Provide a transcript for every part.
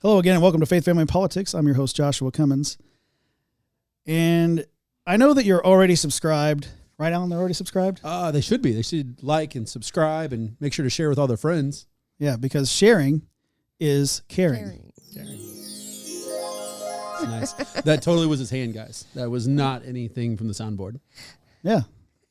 Hello again, and welcome to Faith, Family, and Politics. I'm your host, Joshua Cummins. And I know that you're already subscribed. Right, Alan? They're already subscribed? They should be. They should like and subscribe and make sure to share with all their friends. Yeah, because sharing is caring. Nice. That totally was his hand, guys. That was not anything from the soundboard. Yeah,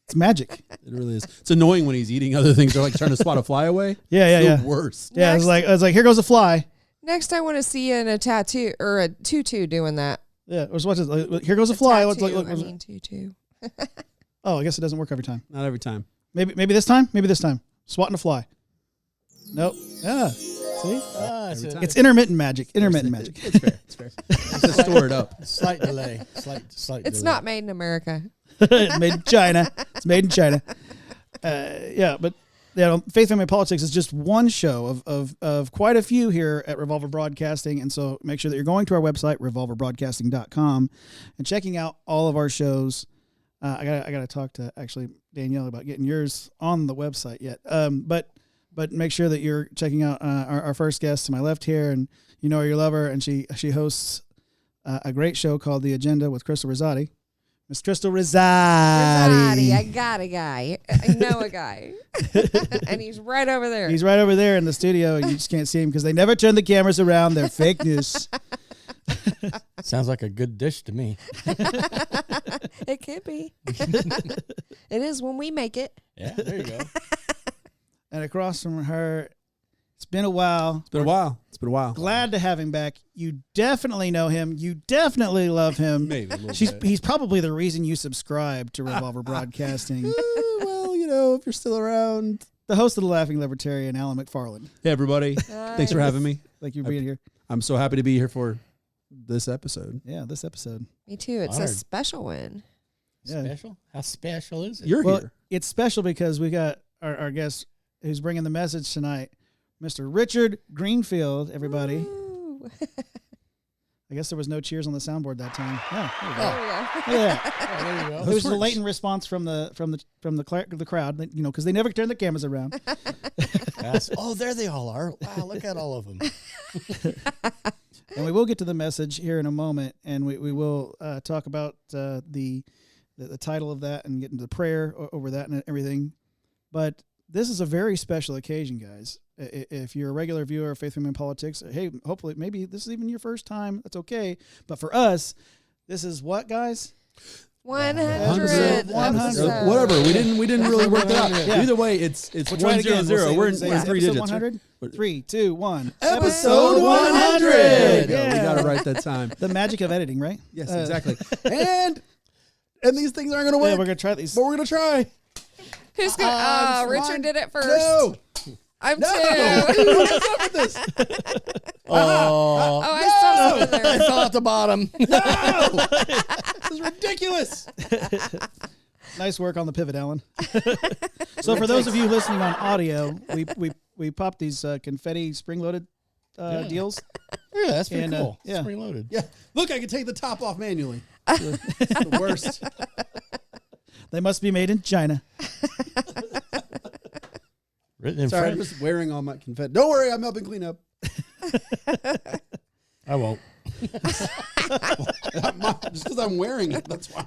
it's magic. It really is. It's annoying when he's eating other things. They're like trying to swat a fly away. Yeah. The worst. Yeah, it's like, here goes a fly. Next, I want to see you in a tattoo or a tutu doing that. Yeah, or watch this. Here goes a fly. Tutu. Oh, I guess it doesn't work every time. Not every time. Maybe this time. Maybe this time. Swatting a fly. Nope. Yeah. See? It's intermittent magic. Intermittent magic. It's fair. It's fair. Just store it up. Slight delay. Slight It's delay. not made in America. It's made in China. It's made in China. But Faith, Family, Politics is just one show of quite a few here at Revolver Broadcasting. And so make sure that you're going to our website, revolverbroadcasting.com, and checking out all of our shows. I got to talk to actually Danielle about getting yours on the website yet. But make sure that you're checking out our first guest to my left here, and you know her, you love her, and she hosts a great show called The Agenda with Crystal Rosati. Miss Crystal Rosati. I got a guy. I know a guy. And he's right over there. He's right over there in the studio, and you just can't see him because they never turn the cameras around. They're fake news. Sounds like a good dish to me. It could be. It is when we make it. Yeah, there you go. And across from her, it's been a while. It's been a while. Glad to have him back. You definitely know him. You definitely love him. Maybe a little bit. He's probably the reason you subscribe to Revolver Broadcasting. Well, if you're still around. The host of The Laughing Libertarian, Alan McFarland. Hey, everybody. Thanks for having me. Thank you for being here. I'm so happy to be here for this episode. Yeah, this episode. Me too. It's Honored. a special one. Yeah. Special? How special is it? You're here. It's special because we got our guest who's bringing the message tonight, Mr. Richard Greenfield, everybody. Ooh. I guess there was no cheers on the soundboard that time. Yeah, there you go. There we go. Look at that. Oh, there you go. There was a latent response from the crowd, because they never turn the cameras around. Yes. Oh, there they all are. Wow, look at all of them. And we will get to the message here in a moment, and we will talk about the title of that and get into the prayer over that and everything. But this is a very special occasion, guys. If you're a regular viewer of Faith, Family, and Politics, hey, hopefully, maybe this is even your first time. That's okay. But for us, this is what, guys? 100. 100. Whatever. We didn't really work that out. Yeah. Either way, it's We'll try it again. 100. We're in Episode three digits. 100? 3, 2, 1. Episode 100. Yeah. We got it right that time. The magic of editing, right? Yes, exactly. And these things aren't going to work. Yeah, we're going to try these. But we're going to try. Who's going to? Richard did it first. No. I'm No. two. What's up with this? Oh, I saw something I there. fell at the bottom. No. This is ridiculous. Nice work on the pivot, Alan. So for those of you listening on audio, we popped these confetti spring-loaded deals. Yeah, that's pretty And, cool. yeah. Spring loaded. Yeah. Look, I can take the top off manually. It's the worst. They must be made in China. Written in Sorry, I'm French. just wearing all my confetti. Don't worry, I'm helping clean up. I won't. Just because I'm wearing it, that's why.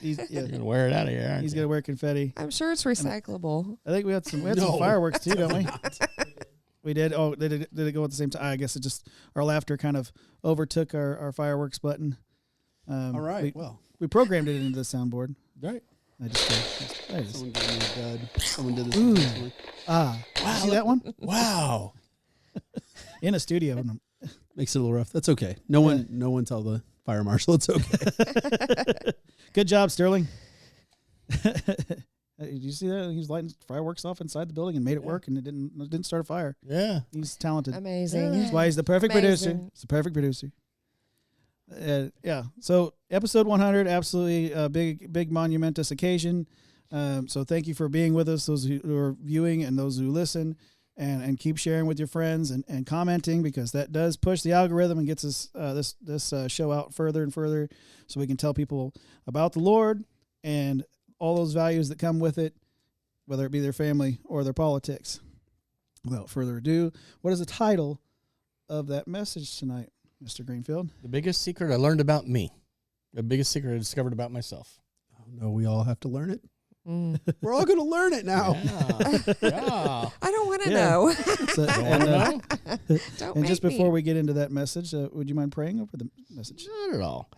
He's You're going to wear it out of here, aren't going you? to wear confetti. I'm sure it's recyclable. I think we had some No. fireworks too, don't we? We did. Oh, did it go at the same time? I guess it just, our laughter kind of overtook our fireworks button. All right, we programmed it into the soundboard. Right. I just there it is. Someone gave me a dud. Someone did this. Ooh. recently. Wow, see that one Wow. in a studio? Makes it a little rough. That's okay. No one tell the fire marshal it's okay. Good job, Sterling. Did you see that? He was lighting fireworks off inside the building and made it work, and it didn't start a fire. Yeah. He's talented. Amazing. That's why he's the perfect producer. Amazing. He's the perfect producer. Yeah. So episode 100, absolutely a big monumentous occasion. So thank you for being with us, those who are viewing and those who listen, and keep sharing with your friends and commenting, because that does push the algorithm and gets us this show out further and further, so we can tell people about the Lord and all those values that come with it, whether it be their family or their politics. Without further ado, what is the title of that message tonight, Mr. Greenfield? The biggest secret I learned about me. The biggest secret I discovered about myself. Oh, no, we all have to learn it. Mm. We're all going to learn it now. Yeah. I don't want to Yeah. know. So, and Don't and just make before me. we get into that message, would you mind praying over the message? Not at all.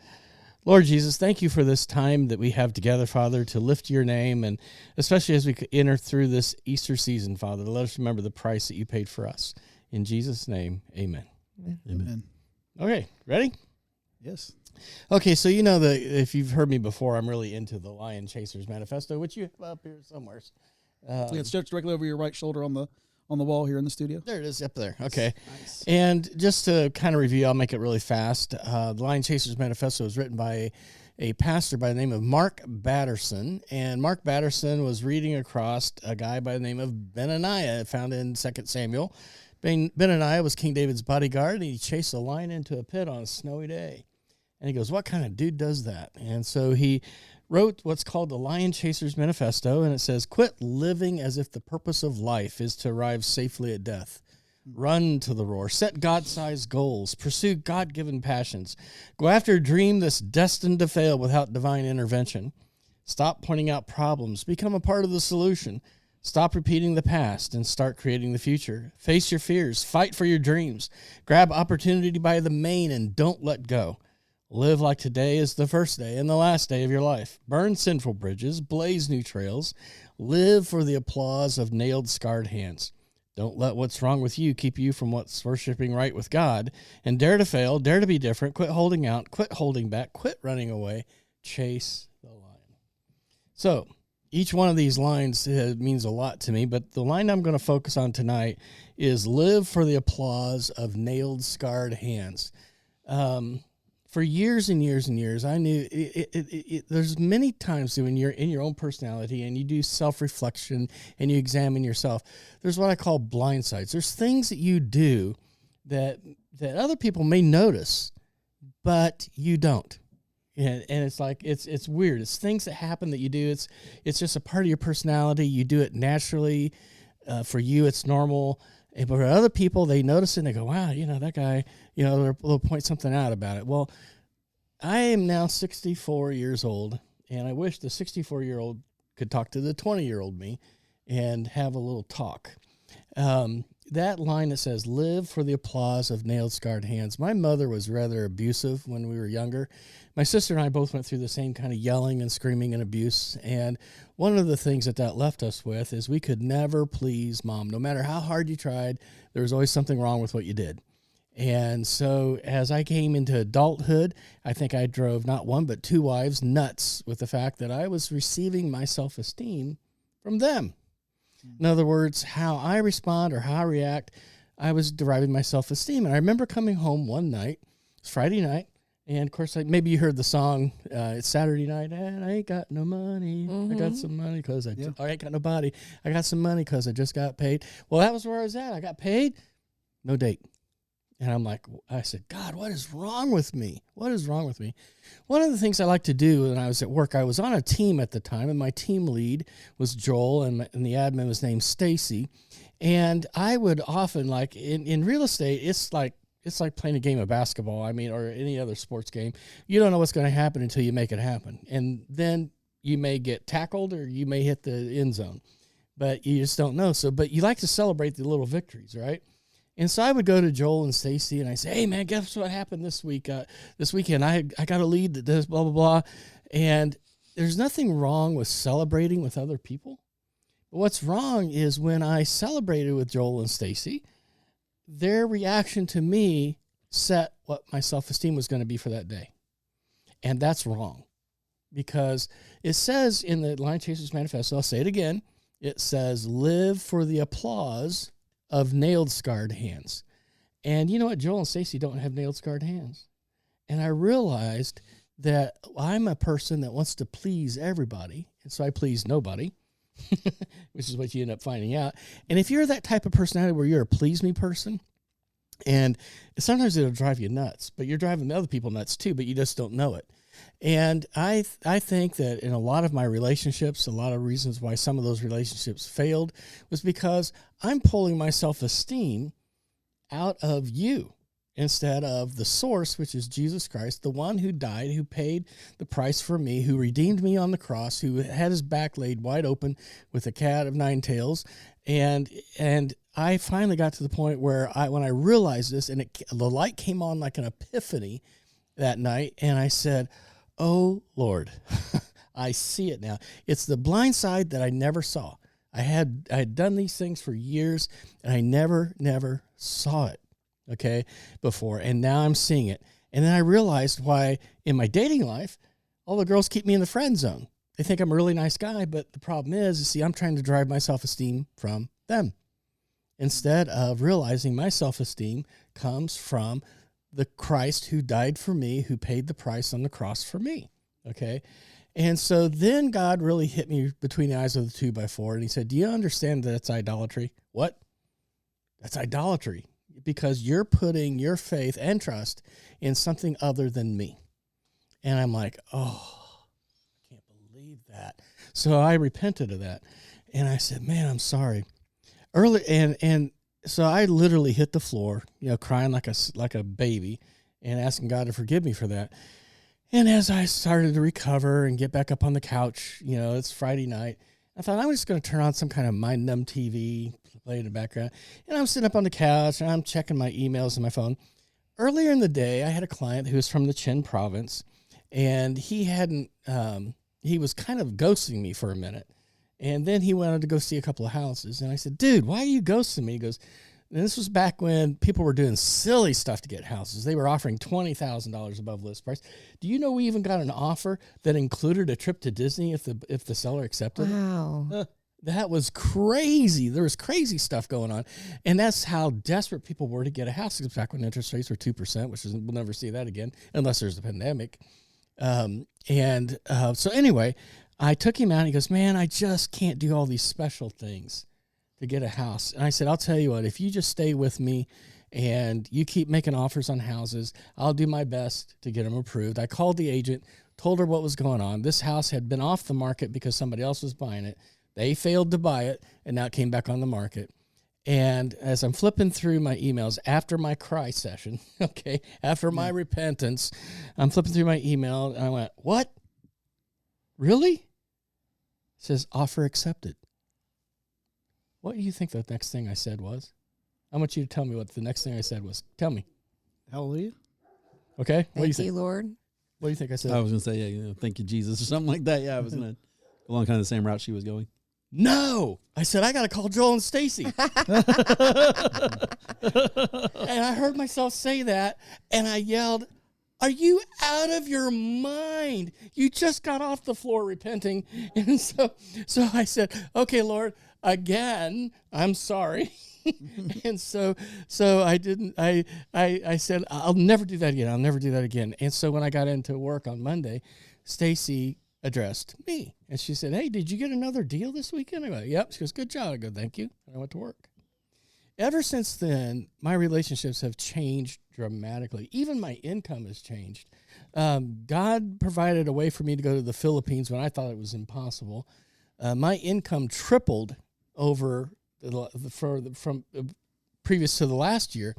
Lord Jesus, thank you for this time that we have together, Father, to lift your name, and especially as we enter through this Easter season, Father, to let us remember the price that you paid for us. In Jesus' name, amen. Amen. Okay, ready? Yes. Okay, so you know that if you've heard me before, I'm really into the Lion Chasers Manifesto, which you have up here somewhere. It's stretched directly over your right shoulder on the wall here in the studio. There it is, up there. Okay. Nice. And just to kind of review, I'll make it really fast. The Lion Chasers Manifesto was written by a pastor by the name of Mark Batterson. And Mark Batterson was reading across a guy by the name of Benaniah, found in 2 Samuel. Benaniah was King David's bodyguard, and he chased a lion into a pit on a snowy day. And he goes, what kind of dude does that? And so he wrote what's called the Lion Chasers Manifesto, and it says, quit living as if the purpose of life is to arrive safely at death. Run to the roar. Set God-sized goals. Pursue God-given passions. Go after a dream that's destined to fail without divine intervention. Stop pointing out problems. Become a part of the solution. Stop repeating the past and start creating the future. Face your fears. Fight for your dreams. Grab opportunity by the mane and don't let go. Live like today is the first day and the last day of your life. Burn sinful bridges, blaze new trails. Live for the applause of nailed, scarred hands. Don't let what's wrong with you keep you from what's worshiping right with God. And dare to fail, dare to be different, quit holding out, quit holding back, quit running away. Chase the lion. So, each one of these lines means a lot to me, but the line I'm going to focus on tonight is live for the applause of nailed, scarred hands. For years and years and years, I knew there's many times when you're in your own personality and you do self-reflection and you examine yourself, there's what I call blind sides. There's things that you do that other people may notice, but you don't. And it's like, it's weird. It's things that happen that you do. It's just a part of your personality. You do it naturally. For you, it's normal. But for other people, they notice it and they go, wow, that guy, they'll point something out about it. Well, I am now 64 years old, and I wish the 64-year-old could talk to the 20-year-old me and have a little talk. That line that says, live for the applause of nailed, scarred hands. My mother was rather abusive when we were younger. My sister and I both went through the same kind of yelling and screaming and abuse. And one of the things that left us with is we could never please Mom. No matter how hard you tried, there was always something wrong with what you did. And so as I came into adulthood, I think I drove not one but two wives nuts with the fact that I was receiving my self-esteem from them. In other words, how I respond or how I react, I was deriving my self-esteem. And I remember coming home one night, it's Friday night, and of course, maybe you heard the song, it's Saturday night, and I ain't got no money. I got some money because I ain't got no body. I got some money because I just got paid. Well, that was where I was at. I got paid, no date. And I'm like, I said, God, what is wrong with me? What is wrong with me? One of the things I like to do when I was at work, I was on a team at the time, and my team lead was Joel, and the admin was named Stacy. And I would often, like in real estate, it's like playing a game of basketball, or any other sports game. You don't know what's going to happen until you make it happen. And then you may get tackled or you may hit the end zone, but you just don't know. But you like to celebrate the little victories, right? And so I would go to Joel and Stacy and I say, hey man, guess what happened this weekend? I got a lead that does blah, blah, blah. And there's nothing wrong with celebrating with other people. But what's wrong is when I celebrated with Joel and Stacy, their reaction to me set what my self-esteem was going to be for that day. And that's wrong, because it says in the Lion Chasers Manifesto, I'll say it again, it says, live for the applause of nailed, scarred hands. And you know what? Joel and Stacy don't have nailed, scarred hands. And I realized that I'm a person that wants to please everybody, and so I please nobody, which is what you end up finding out. And if you're that type of personality where you're a please me person, and sometimes it'll drive you nuts, but you're driving other people nuts too, but you just don't know it. And I think that in a lot of my relationships, a lot of reasons why some of those relationships failed was because I'm pulling my self-esteem out of you. instead of the source, which is Jesus Christ, the one who died, who paid the price for me, who redeemed me on the cross, who had his back laid wide open with a cat of nine tails. And I finally got to the point where when I realized this, and the light came on like an epiphany that night, and I said, oh, Lord, I see it now. It's the blind side that I never saw. I had done these things for years, and I never saw it, okay, before, and now I'm seeing it. And then I realized why in my dating life, all the girls keep me in the friend zone. They think I'm a really nice guy, but the problem is, see, I'm trying to drive my self-esteem from them instead of realizing my self-esteem comes from the Christ who died for me, who paid the price on the cross for me, okay? And so then God really hit me between the eyes of the 2x4, and he said, do you understand that it's idolatry? What? That's idolatry, because you're putting your faith and trust in something other than me. And I'm like, oh, I can't believe that. So I repented of that, and I said, man, I'm sorry. And so I literally hit the floor, crying like a baby and asking God to forgive me for that. And as I started to recover and get back up on the couch, it's Friday night, I thought I'm just going to turn on some kind of mind-numb TV, play in the background. And I'm sitting up on the couch, and I'm checking my emails and my phone. Earlier in the day, I had a client who was from the Chin province, and he was kind of ghosting me for a minute. And then he wanted to go see a couple of houses. And I said, dude, why are you ghosting me? He goes, and this was back when people were doing silly stuff to get houses. They were offering $20,000 above list price. Do you know we even got an offer that included a trip to Disney if the seller accepted it? Wow. That was crazy. There was crazy stuff going on. And that's how desperate people were to get a house. It was back when interest rates were 2%, which is, we'll never see that again unless there's a pandemic. So anyway, I took him out, and he goes, man, I just can't do all these special things to get a house. And I said, I'll tell you what, if you just stay with me and you keep making offers on houses, I'll do my best to get them approved. I called the agent, told her what was going on. This house had been off the market because somebody else was buying it. They failed to buy it, and now it came back on the market. And as I'm flipping through my emails after my cry session, after my repentance, I'm flipping through my email, and I went, what? Really? It says offer accepted. What do you think the next thing I said was? I want you to tell me what the next thing I said was. Tell me. Hallelujah. Okay. What do you Thank you, think? Lord. What do you think I said? I was going to say, thank you, Jesus, or something like that. Yeah, I was going to go along kind of the same route she was going. No. I said, I got to call Joel and Stacy. And I heard myself say that, and I yelled, are you out of your mind? You just got off the floor repenting. And so I said, okay, Lord, again, I'm sorry. And so I said, I'll never do that again. I'll never do that again. And so when I got into work on Monday, Stacy addressed me, and she said, hey, did you get another deal this weekend? I go, yep. She goes, good job. I go, thank you. And I went to work. Ever since then, my relationships have changed dramatically. Even my income has changed. God provided a way for me to go to the Philippines when I thought it was impossible. My income tripled over from previous to the last year.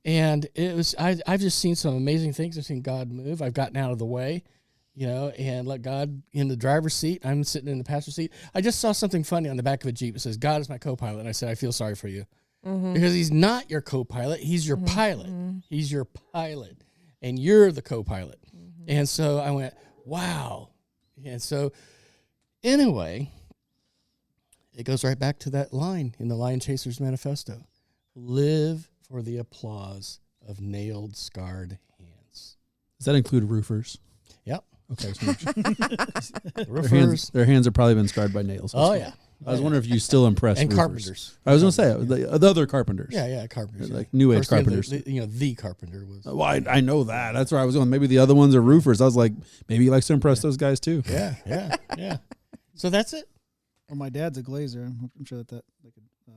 And it was, I've just seen some amazing things. I've seen God move. I've gotten out of the way, and let God in the driver's seat. I'm sitting in the passenger seat. I just saw something funny on the back of a Jeep. It says, God is my co-pilot. And I said, I feel sorry for you. Mm-hmm. Because he's not your co-pilot. He's your pilot. He's your pilot. And you're the co-pilot. Mm-hmm. And so I went, wow. And so anyway, it goes right back to that line in the Lion Chaser's Manifesto. Live for the applause of nailed, scarred hands. Does that include roofers? Yep. Okay. Roofers. Their hands have probably been scarred by nails. Oh, yeah. I was wondering if you still impress and roofers. Carpenters. I was going to say, the other carpenters. Yeah, carpenters. Like New Age course, carpenters. The carpenter was. Well, I know that. That's where I was going. Maybe the other ones are roofers. I was like, maybe he likes to impress those guys too. Yeah. So that's it. Well, my dad's a glazer. I'm sure that could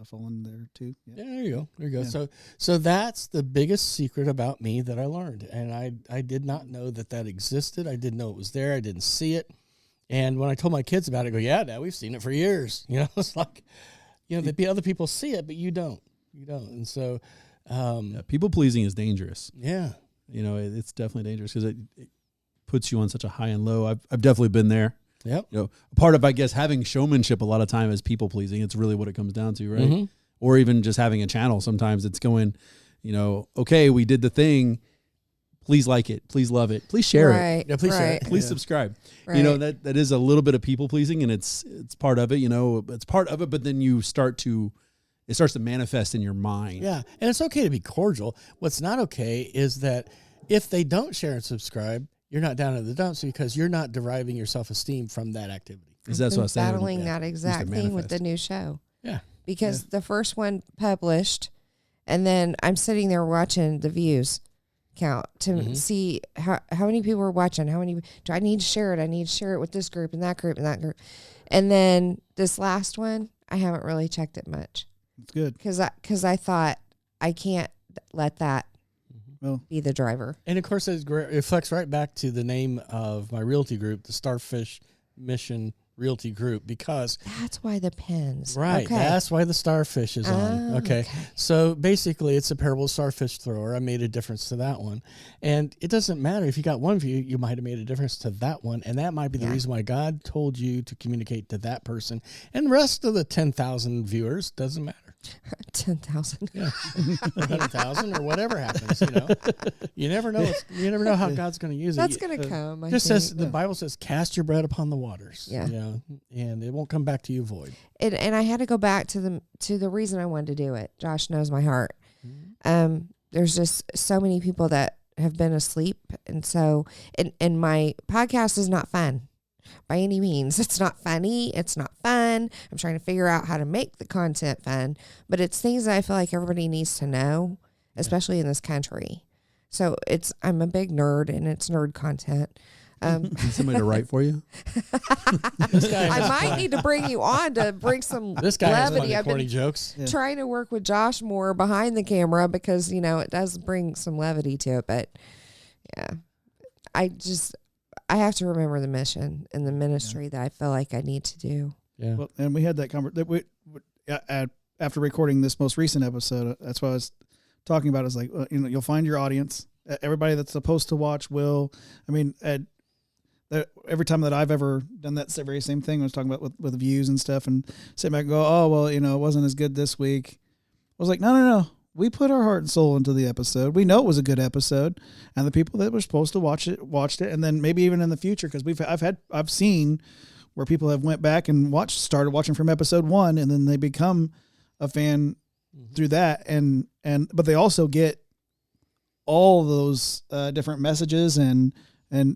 fall in there too. Yeah, there you go. Yeah. So that's the biggest secret about me that I learned, and I did not know that existed. I didn't know it was there. I didn't see it. And when I told my kids about it, I go, yeah, Dad, we've seen it for years. It's like, the other people see it, but you don't. And so People pleasing is dangerous. Yeah. You know, it's definitely dangerous because it puts you on such a high and low. I've definitely been there. Yep. You know, part of, I guess, having showmanship a lot of time is people pleasing. It's really what it comes down to, right? Mm-hmm. Or even just having a channel. Sometimes it's going, you know, okay, we did the thing. Please like it. Please love it. Please share it. Yeah, please share it. Please Yeah. subscribe. Right. You know, that is a little bit of people pleasing, and it's part of it. You know, it's part of it. But then it starts to manifest in your mind. Yeah, and it's okay to be cordial. What's not okay is that if they don't share and subscribe, you're not down in the dumps because you're not deriving your self-esteem from that activity. Is that what I was saying? Battling that exact thing with the manifest. new show. Yeah. Because the first one published, and then I'm sitting there watching the views count to see how many people are watching. How many do I need to share it? I need to share it with this group and that group and that group. And then this last one, I haven't really checked it much. It's good. Because I thought I can't let that be the driver. And of course, it reflects right back to the name of my realty group, the Starfish Mission Realty Group, because That's why the pens. right, Okay. that's why the starfish is on. Oh, Okay. okay. So basically, it's a parable of starfish thrower. I made a difference to that one. And it doesn't matter if you got one view, you might have made a difference to that one. And that might be the reason why God told you to communicate to that person. And the rest of the 10,000 viewers doesn't matter. 10,000. Yeah. 100,000 or whatever happens, you know. You never know. You never know how God's going to use it. That's going to come. I Just think. says the Bible says, "Cast your bread upon the waters." Yeah. You know, and it won't come back to you void. And I had to go back to the reason I wanted to do it. Josh knows my heart. There's just so many people that have been asleep, and so and my podcast is not fun by any means. It's not funny. It's not fun. I'm trying to figure out how to make the content fun, but it's things that I feel like everybody needs to know, especially in this country. So I'm a big nerd, and it's nerd content. Need somebody to write for you? I might need to bring you on to bring some This guy has levity. funny, I've corny been jokes. trying to work with Josh more behind the camera because, you know, it does bring some levity to it. But yeah, I have to remember the mission and the ministry that I feel like I need to do. Yeah. Well, and we had that conversation after recording this most recent episode. That's what I was talking about. Is like, you know, you'll find your audience. Everybody that's supposed to watch will. I mean, every time that I've ever done that very same thing, I was talking about with views and stuff, and sit back and go, oh well, you know, it wasn't as good this week. I was like, no. We put our heart and soul into the episode. We know it was a good episode, and the people that were supposed to watch it watched it, and then maybe even in the future, because I've seen where people have went back and started watching from episode 1, and then they become a fan through that, but they also get all those different messages and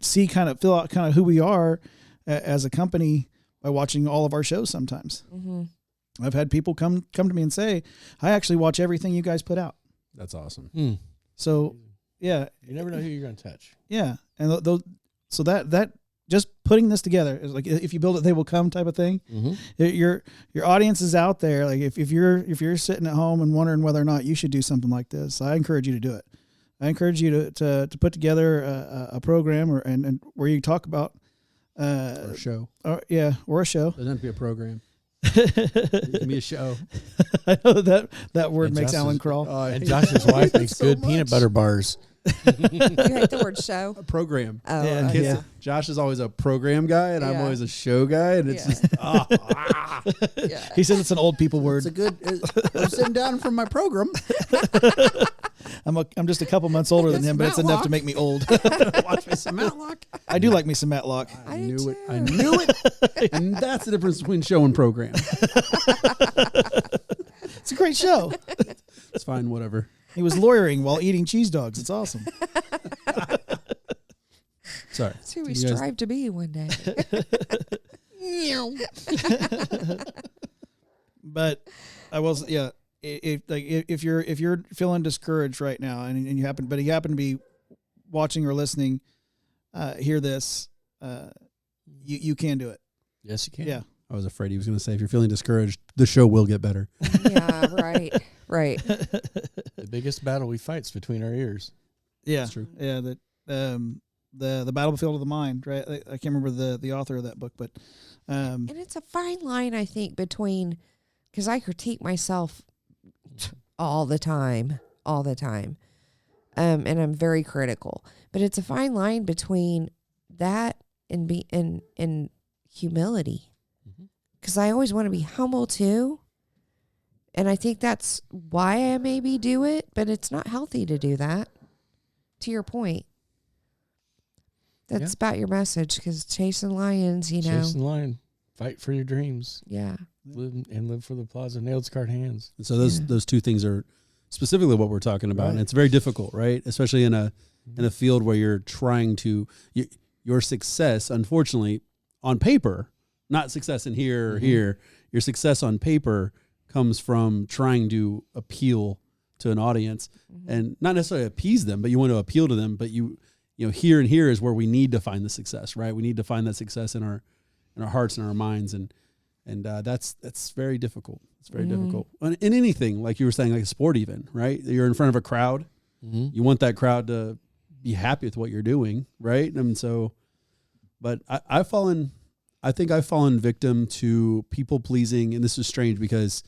see fill out who we are as a company by watching all of our shows. Sometimes I've had people come to me and say, I actually watch everything you guys put out. That's awesome. So yeah, You never know who you're going to touch. yeah. And so that just putting this together is like, if you build it, they will come type of thing. Your audience is out there. Like if you're sitting at home and wondering whether or not you should do something like this, I encourage you to do it. I encourage you to put together a program and where you talk about Or a show. or a show. Doesn't have to be a program. It can be a show. I know that word And makes Josh's- Alan crawl. And Josh's wife makes so good much. peanut butter bars. You hate the word show? A program. Oh, Yeah. okay. Yeah. Josh is always a program guy, and I'm Yeah. always a show guy, and it's Yeah. just Yeah. He says it's an old people word. it's a good. I'm sitting down from my program. I'm just a couple months older than him, but it's enough to make me old. Watch me some Matlock. I do like me some Matlock. I I do knew it. too. I knew it. And that's the difference between show and program. It's a great show. It's fine, whatever. He was lawyering while eating cheese dogs. It's awesome. Sorry. That's who we You guys- strive to be one day. But I was, yeah. If you're feeling discouraged right now, and you happen to be watching or listening, hear this, you can do it. Yes, you can. Yeah. I was afraid he was going to say, if you're feeling discouraged, the show will get better. Yeah, right. The biggest battle we fight is between our ears. Yeah, That's true. Yeah, that the battlefield of the mind, right? I can't remember the author of that book, but And it's a fine line, I think, between, because I critique myself all the time. all the time. And I'm very critical. But it's a fine line between that and and humility. Because I always want to be humble too. And I think that's why I maybe do it, but it's not healthy to do that. To your point. That's about your message, because chasing lions, Chasing lion. Fight for your dreams. Yeah. Live for the applause of nailed scarred hands. And so those two things are specifically what we're talking about. Right. And it's very difficult, right? Especially in a field where you're trying to, your success, unfortunately, on paper, not success in here or here, your success on paper comes from trying to appeal to an audience and not necessarily appease them, but you want to appeal to them. But you know, here and here is where we need to find the success, right? We need to find that success in our hearts and our minds. And that's very difficult. It's very difficult in anything, like you were saying, like a sport even, right? You're in front of a crowd. You want that crowd to be happy with what you're doing, right? And so, but I think I've fallen victim to people pleasing, and this is strange because,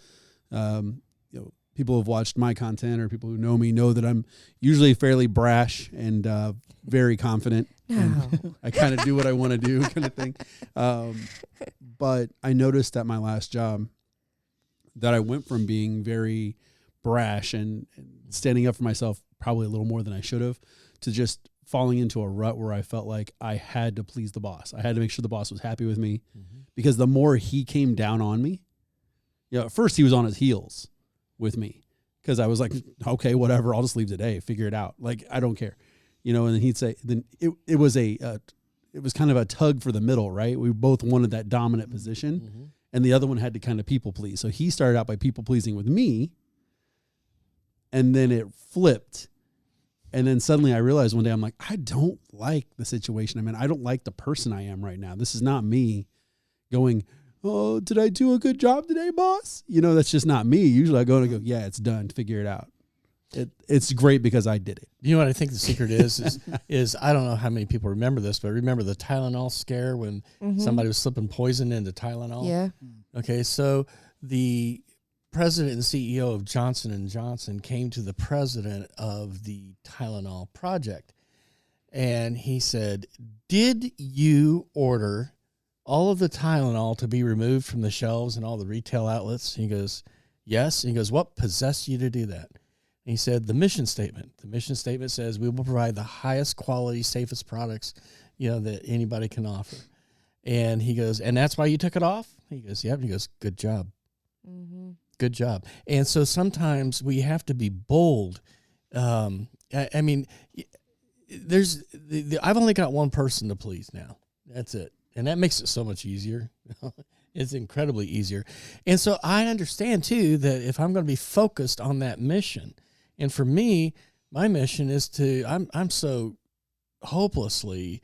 people who have watched my content or people who know me know that I'm usually fairly brash and very confident. No. And I kind of do what I want to do, kind of thing. But I noticed at my last job that I went from being very brash and standing up for myself probably a little more than I should have, to just falling into a rut where I felt like I had to please the boss. I had to make sure the boss was happy with me, because the more he came down on me, at first he was on his heels with me because I was like, okay, whatever, I'll just leave today, figure it out. Like, I don't care, and then he'd say, then it was kind of a tug for the middle, right? We both wanted that dominant position, and the other one had to kind of people please. So he started out by people pleasing with me, and then it flipped. And then suddenly I realized one day, I'm like, I don't like the situation I'm in. I don't like the person I am right now. This is not me going, oh, did I do a good job today, boss? That's just not me. Usually I go and I go, yeah, it's done. Figure it out. It's great because I did it. You know what I think the secret is I don't know how many people remember this, but remember the Tylenol scare when somebody was slipping poison into Tylenol? Yeah. Okay, so the president and CEO of Johnson & Johnson came to the president of the Tylenol project, and he said, did you order all of the Tylenol to be removed from the shelves and all the retail outlets? He goes, yes. And he goes, what possessed you to do that? And he said, the mission statement. The mission statement says we will provide the highest quality, safest products, that anybody can offer. And he goes, and that's why you took it off? He goes, yep. And he goes, good job. Good job. And so sometimes we have to be bold. I mean, I've only got one person to please now. That's it. And that makes it so much easier. It's incredibly easier. And so I understand too that if I'm going to be focused on that mission, and for me, my mission is I'm so hopelessly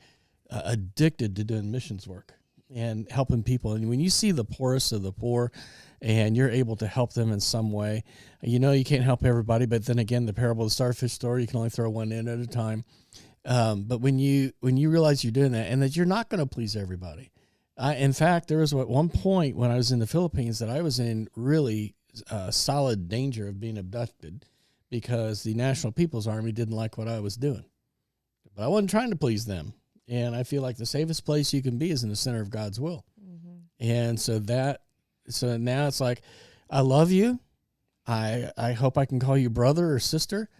addicted to doing missions work and helping people. And when you see the poorest of the poor and you're able to help them in some way, you can't help everybody, but then again, the parable of the starfish story, you can only throw one in at a time. But when you realize you're doing that and that you're not going to please everybody. In fact, there was at one point when I was in the Philippines that I was in really solid danger of being abducted because the National People's Army didn't like what I was doing. But I wasn't trying to please them. And I feel like the safest place you can be is in the center of God's will. And so now it's like, I love you. I hope I can call you brother or sister,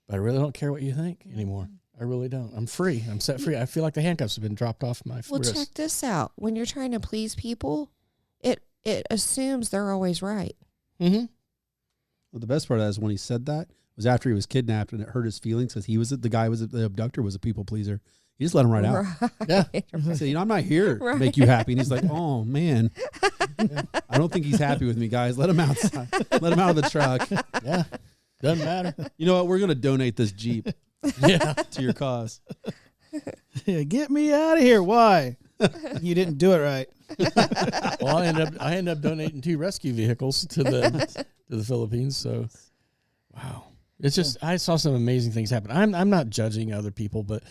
but I really don't care what you think anymore. I really don't. I'm free. I'm set free. I feel like the handcuffs have been dropped off my wrist. Well, check this out. When you're trying to please people, it assumes they're always right. Well, the best part of that is when he said that was after he was kidnapped, and it hurt his feelings because the abductor was a people pleaser. He just let him right out. Yeah. He said, I'm not here to make you happy. And he's like, oh, man. I don't think he's happy with me, guys. Let him outside. Let him out of the truck. Yeah. Doesn't matter. You know what? We're going to donate this Jeep to your cause. Yeah, get me out of here. Why? You didn't do it right. Well, I ended up donating 2 rescue vehicles to the Philippines. So, wow. It's just, I saw some amazing things happen. I'm not judging other people, but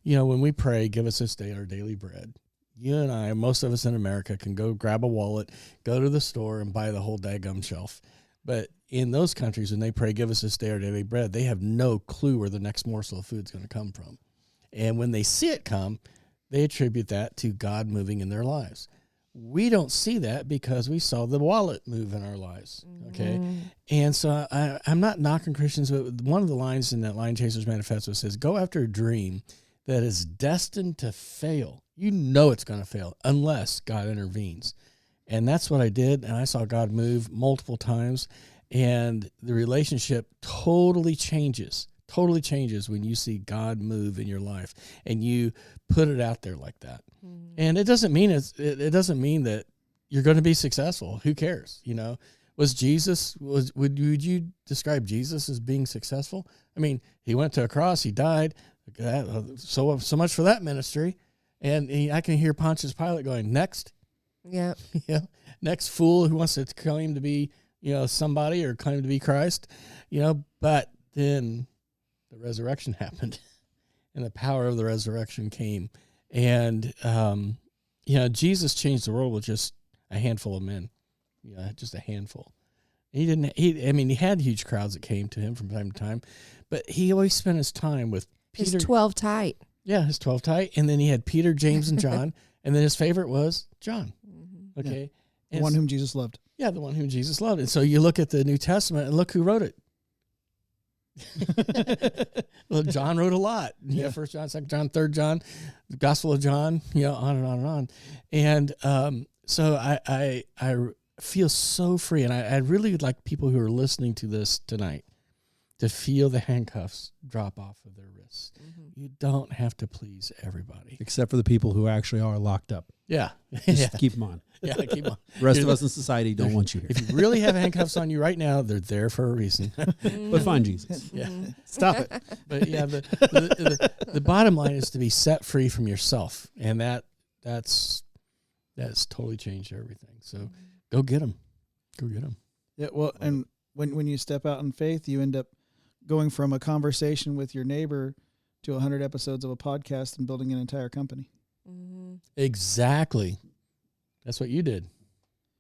when we pray, give us this day our daily bread. You and I, most of us in America, can go grab a wallet, go to the store, and buy the whole daggum shelf. But in those countries, when they pray, give us this day our daily bread, they have no clue where the next morsel of food is going to come from. And when they see it come, they attribute that to God moving in their lives. We don't see that because we saw the wallet move in our lives. Okay. And so I'm not knocking Christians, but one of the lines in that Lion Chasers Manifesto says, go after a dream that is destined to fail. You know it's going to fail unless God intervenes. And that's what I did. And I saw God move multiple times. And the relationship totally changes when you see God move in your life and you put it out there like that. And it doesn't mean it doesn't mean that you're going to be successful. Who cares? You know, would you describe Jesus as being successful? I mean, he went to a cross, he died. So much for that ministry. And I can hear Pontius Pilate going, next. Yeah. Yeah. Next fool who wants to claim to be, somebody or claim to be Christ, but then the resurrection happened and the power of the resurrection came. And, Jesus changed the world with just a handful of men, just a handful. He had huge crowds that came to him from time to time, but he always spent his time with Peter. His 12 tight. Yeah, his 12 tight. And then he had Peter, James, and John. And then his favorite was John. Okay. Yeah. The one whom Jesus loved. Yeah, the one whom Jesus loved. And so you look at the New Testament and look who wrote it. Well, John wrote a lot. Yeah, 1 John, 2 John, 3 John, the Gospel of John, on and on and on. And so I feel so free. And I really would like people who are listening to this tonight to feel the handcuffs drop off of their wrists. You don't have to please everybody. Except for the people who actually are locked up. Yeah. Just keep them on. Yeah, keep them on. The rest of us in society don't want you here. If you really have handcuffs on you right now, they're there for a reason. But find Jesus. Yeah. Stop it. But yeah, the bottom line is to be set free from yourself. And that's totally changed everything. So go get them. Go get them. Yeah, well, and when you step out in faith, you end up going from a conversation with your neighbor to 100 episodes of a podcast and building an entire company. Exactly. That's what you did.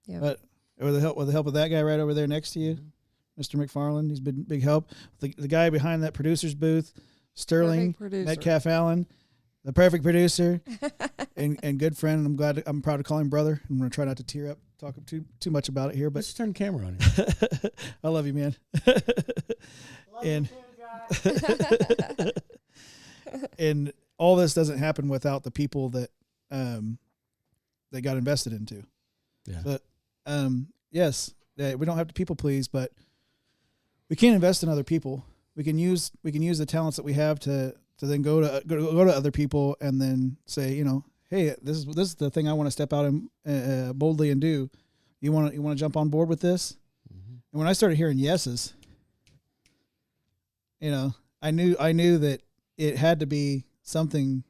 Yeah. But with the help of that guy right over there next to you, Mr. McFarland, he's been big help. The guy behind that producer's booth, Sterling, Metcalf Allen, the perfect producer, and good friend. And I'm proud to call him brother. I'm going to try not to tear up, talk too much about it here. But let's turn the camera on here. I love you, man. And all this doesn't happen without the people that they got invested into. Yeah. But yes, we don't have to people please, but we can invest in other people. We can use the talents that we have to then go to other people and then say, hey, this is the thing I want to step out and boldly and do. You want to jump on board with this? And when I started hearing yeses, I knew that it had to be something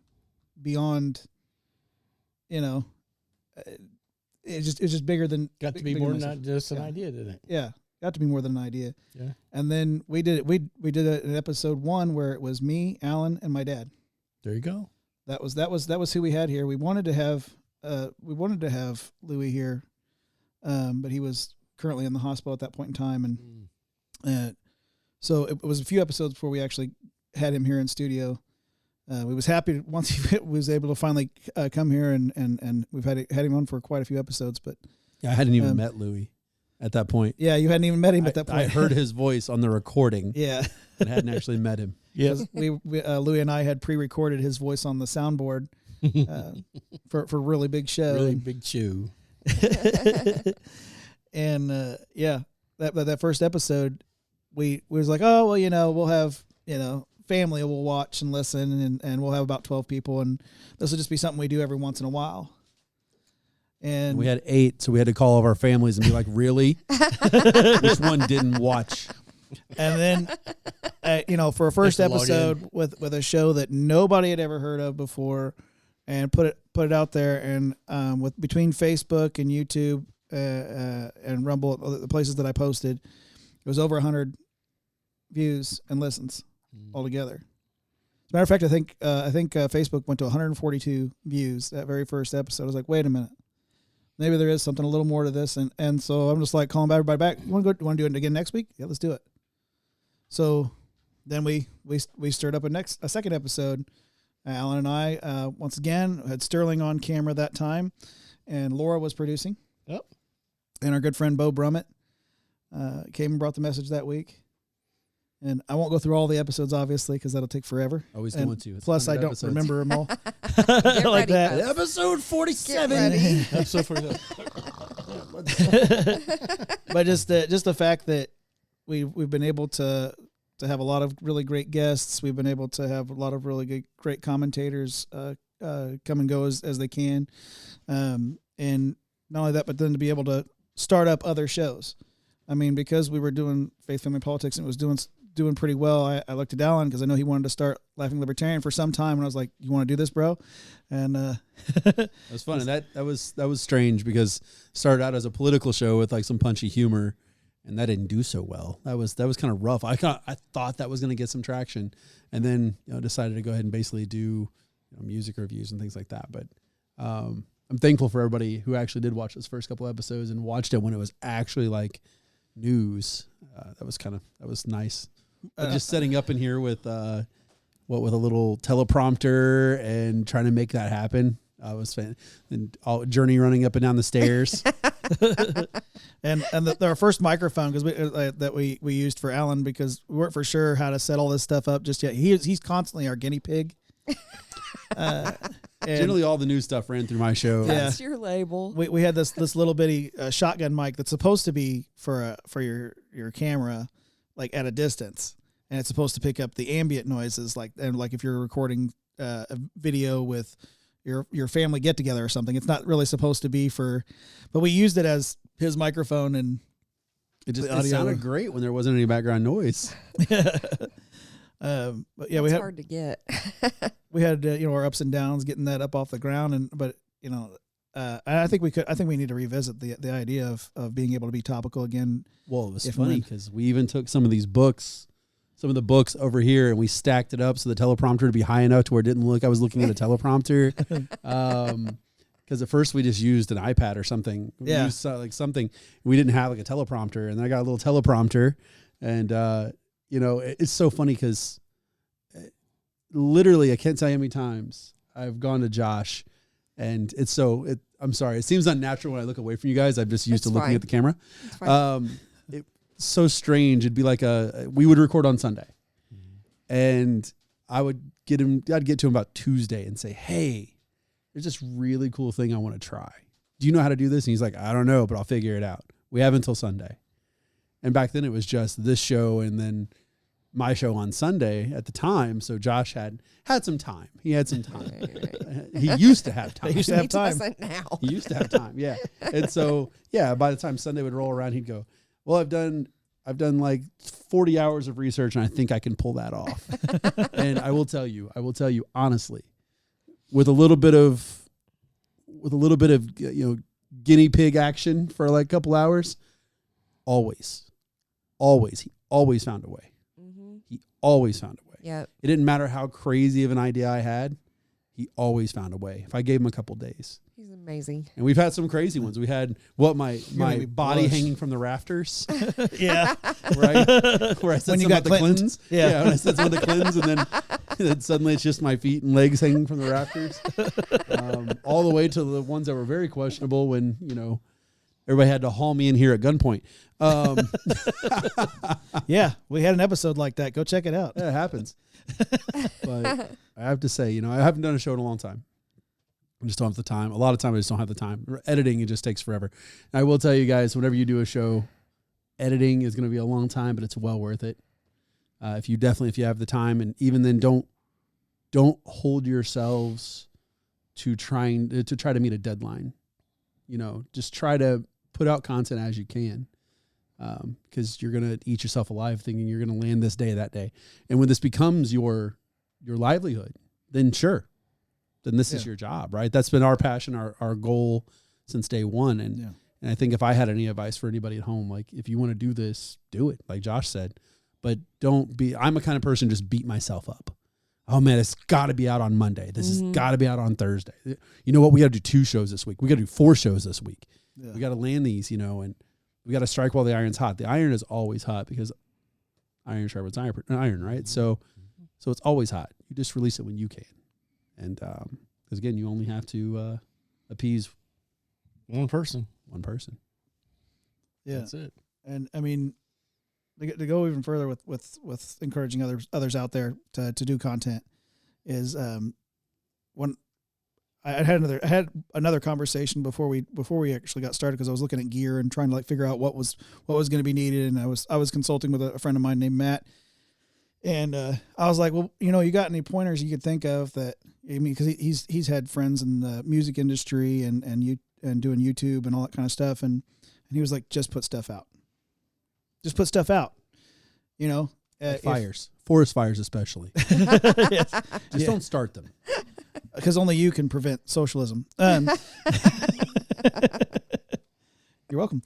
beyond, it's just bigger than. Got to be more than not just an idea, didn't it? Yeah, got to be more than an idea. Yeah. And then we did it. We did it in episode 1 where it was me, Alan, and my dad. There you go. That was who we had here. We wanted to have Louis here, but he was currently in the hospital at that point in time, and so it was a few episodes before we actually had him here in studio. We was happy once he was able to finally come here, and we've had him on for quite a few episodes. But yeah, I hadn't even met Louis at that point. Yeah, you hadn't even met him at that point. I heard his voice on the recording. Yeah, but hadn't actually met him. Yeah, Louis and I had pre-recorded his voice on the soundboard for a really big show. Really big show. And that first episode, we was like, oh well, we'll have family will watch and listen, and we'll have about 12 people, and this will just be something we do every once in a while. And we had 8, so we had to call all of our families and be like, really? Which one didn't watch? And then, for a first episode with a show that nobody had ever heard of before, and put it out there, and with between Facebook and YouTube and Rumble, the places that I posted, it was over 100 views and listens altogether. As a matter of fact, I think Facebook went to 142 views that very first episode. I was like, wait a minute, maybe there is something a little more to this. And so I'm just like calling everybody back. You want to do it again next week? Yeah, let's do it. So then we stirred up a second episode. Alan and I, once again, had Sterling on camera that time, and Laura was producing. Yep. And our good friend Bo Brummett came and brought the message that week. And I won't go through all the episodes, obviously, because that'll take forever. Always and going to. It's plus, I don't episodes. remember them all. Get Like ready, that. folks. Episode 47. Episode 47. But just the fact that we've been able to have a lot of really great guests. We've been able to have a lot of really great commentators come and go as they can. And not only that, but then to be able to start up other shows. I mean, because we were doing Faith, Family, Politics and it was doing pretty well, I looked at Alan because I know he wanted to start Laughing Libertarian for some time, and I was like, "You want to do this, bro?" And it was fun, and that was strange because it started out as a political show with like some punchy humor, and that didn't do so well. That was kind of rough. I thought that was going to get some traction, and then decided to go ahead and basically do music reviews and things like that. But I'm thankful for everybody who actually did watch those first couple episodes and watched it when it was actually like news. That was nice. But just setting up in here with with a little teleprompter and trying to make that happen. Was fun. And Journey running up and down the stairs. and our first microphone that we used for Alan because we weren't for sure how to set all this stuff up just yet. He's constantly our guinea pig. Generally, all the new stuff ran through my show. That's your label. We had this little bitty shotgun mic that's supposed to be for your camera, like at a distance, and it's supposed to pick up the ambient noises, like if you're recording a video with your family get together or something. It's not really supposed to be but we used it as his microphone, and it sounded great when there wasn't any background noise. But yeah, it's hard to get. We had our ups and downs getting that up off the ground, but I think we need to revisit the idea of being able to be topical again. Well, it was funny because we even took some of the books over here, and we stacked it up so the teleprompter would be high enough to where it didn't look I was looking at a teleprompter. Because at first we just used an iPad or something. We used something. We didn't have like a teleprompter, and then I got a little teleprompter, and it's so funny because literally I can't tell you how many times I've gone to Josh, and I'm sorry, it seems unnatural when I look away from you guys. I'm just used to looking at the camera. It's so strange. It'd be like we would record on Sunday, and I'd get to him about Tuesday and say, "Hey, there's this really cool thing I want to try. Do you know how to do this?" And he's like, "I don't know, but I'll figure it out." We have until Sunday. And back then it was just this show and then my show on Sunday at the time. So Josh had some time. He had some time. He used to have time. He used to have time. He doesn't now. He used to have time. Yeah. And so, by the time Sunday would roll around, he'd go, "Well, I've done like 40 hours of research and I think I can pull that off." And I will tell you honestly, with a little bit of guinea pig action for like a couple hours, he always found a way. Mm-hmm. He always found a way. Yeah. It didn't matter how crazy of an idea I had. He always found a way. If I gave him a couple days. He's amazing. And we've had some crazy ones. We had my body hanging from the rafters. Yeah. Right? Where I said when you something got about the cleanse. Yeah. When I said something about the cleanse, and then suddenly it's just my feet and legs hanging from the rafters. All the way to the ones that were very questionable when, everybody had to haul me in here at gunpoint. Yeah, we had an episode like that. Go check it out. Yeah, it happens. But I have to say, I haven't done a show in a long time. I just don't have the time. A lot of time I just don't have the time. Editing, it just takes forever. And I will tell you guys, whenever you do a show, editing is going to be a long time, but it's well worth it. If you have the time, and even then don't hold yourselves to try to meet a deadline. Just try to put out content as you can. Because you're going to eat yourself alive thinking you're going to land this day, that day. And when this becomes your livelihood, then sure. Then this is your job, right? That's been our passion, our goal since day one. And I think if I had any advice for anybody at home, like if you want to do this, do it, like Josh said. But I'm a kind of person just beat myself up. oh man, it's got to be out on Monday. This has got to be out on Thursday. You know what? We got to do 2 shows this week. We got to do 4 shows this week. Yeah. We got to land these, and we got to strike while the iron's hot. The iron is always hot because iron sharpens iron, right? So it's always hot. You just release it when you can. And because again, you only have to appease one person. Yeah. That's it. And I mean, to go even further with encouraging others out there to do content is when I had another conversation before we actually got started, because I was looking at gear and trying to figure out what was going to be needed, and I was consulting with a friend of mine named Matt, and I was like, well, you got any pointers you could think of that, because he's had friends in the music industry and doing YouTube and all that kind of stuff, and he was like, just put stuff out. Just put stuff out, like fires, forest fires especially. Yes. Just don't start them. Because only you can prevent socialism. You're welcome.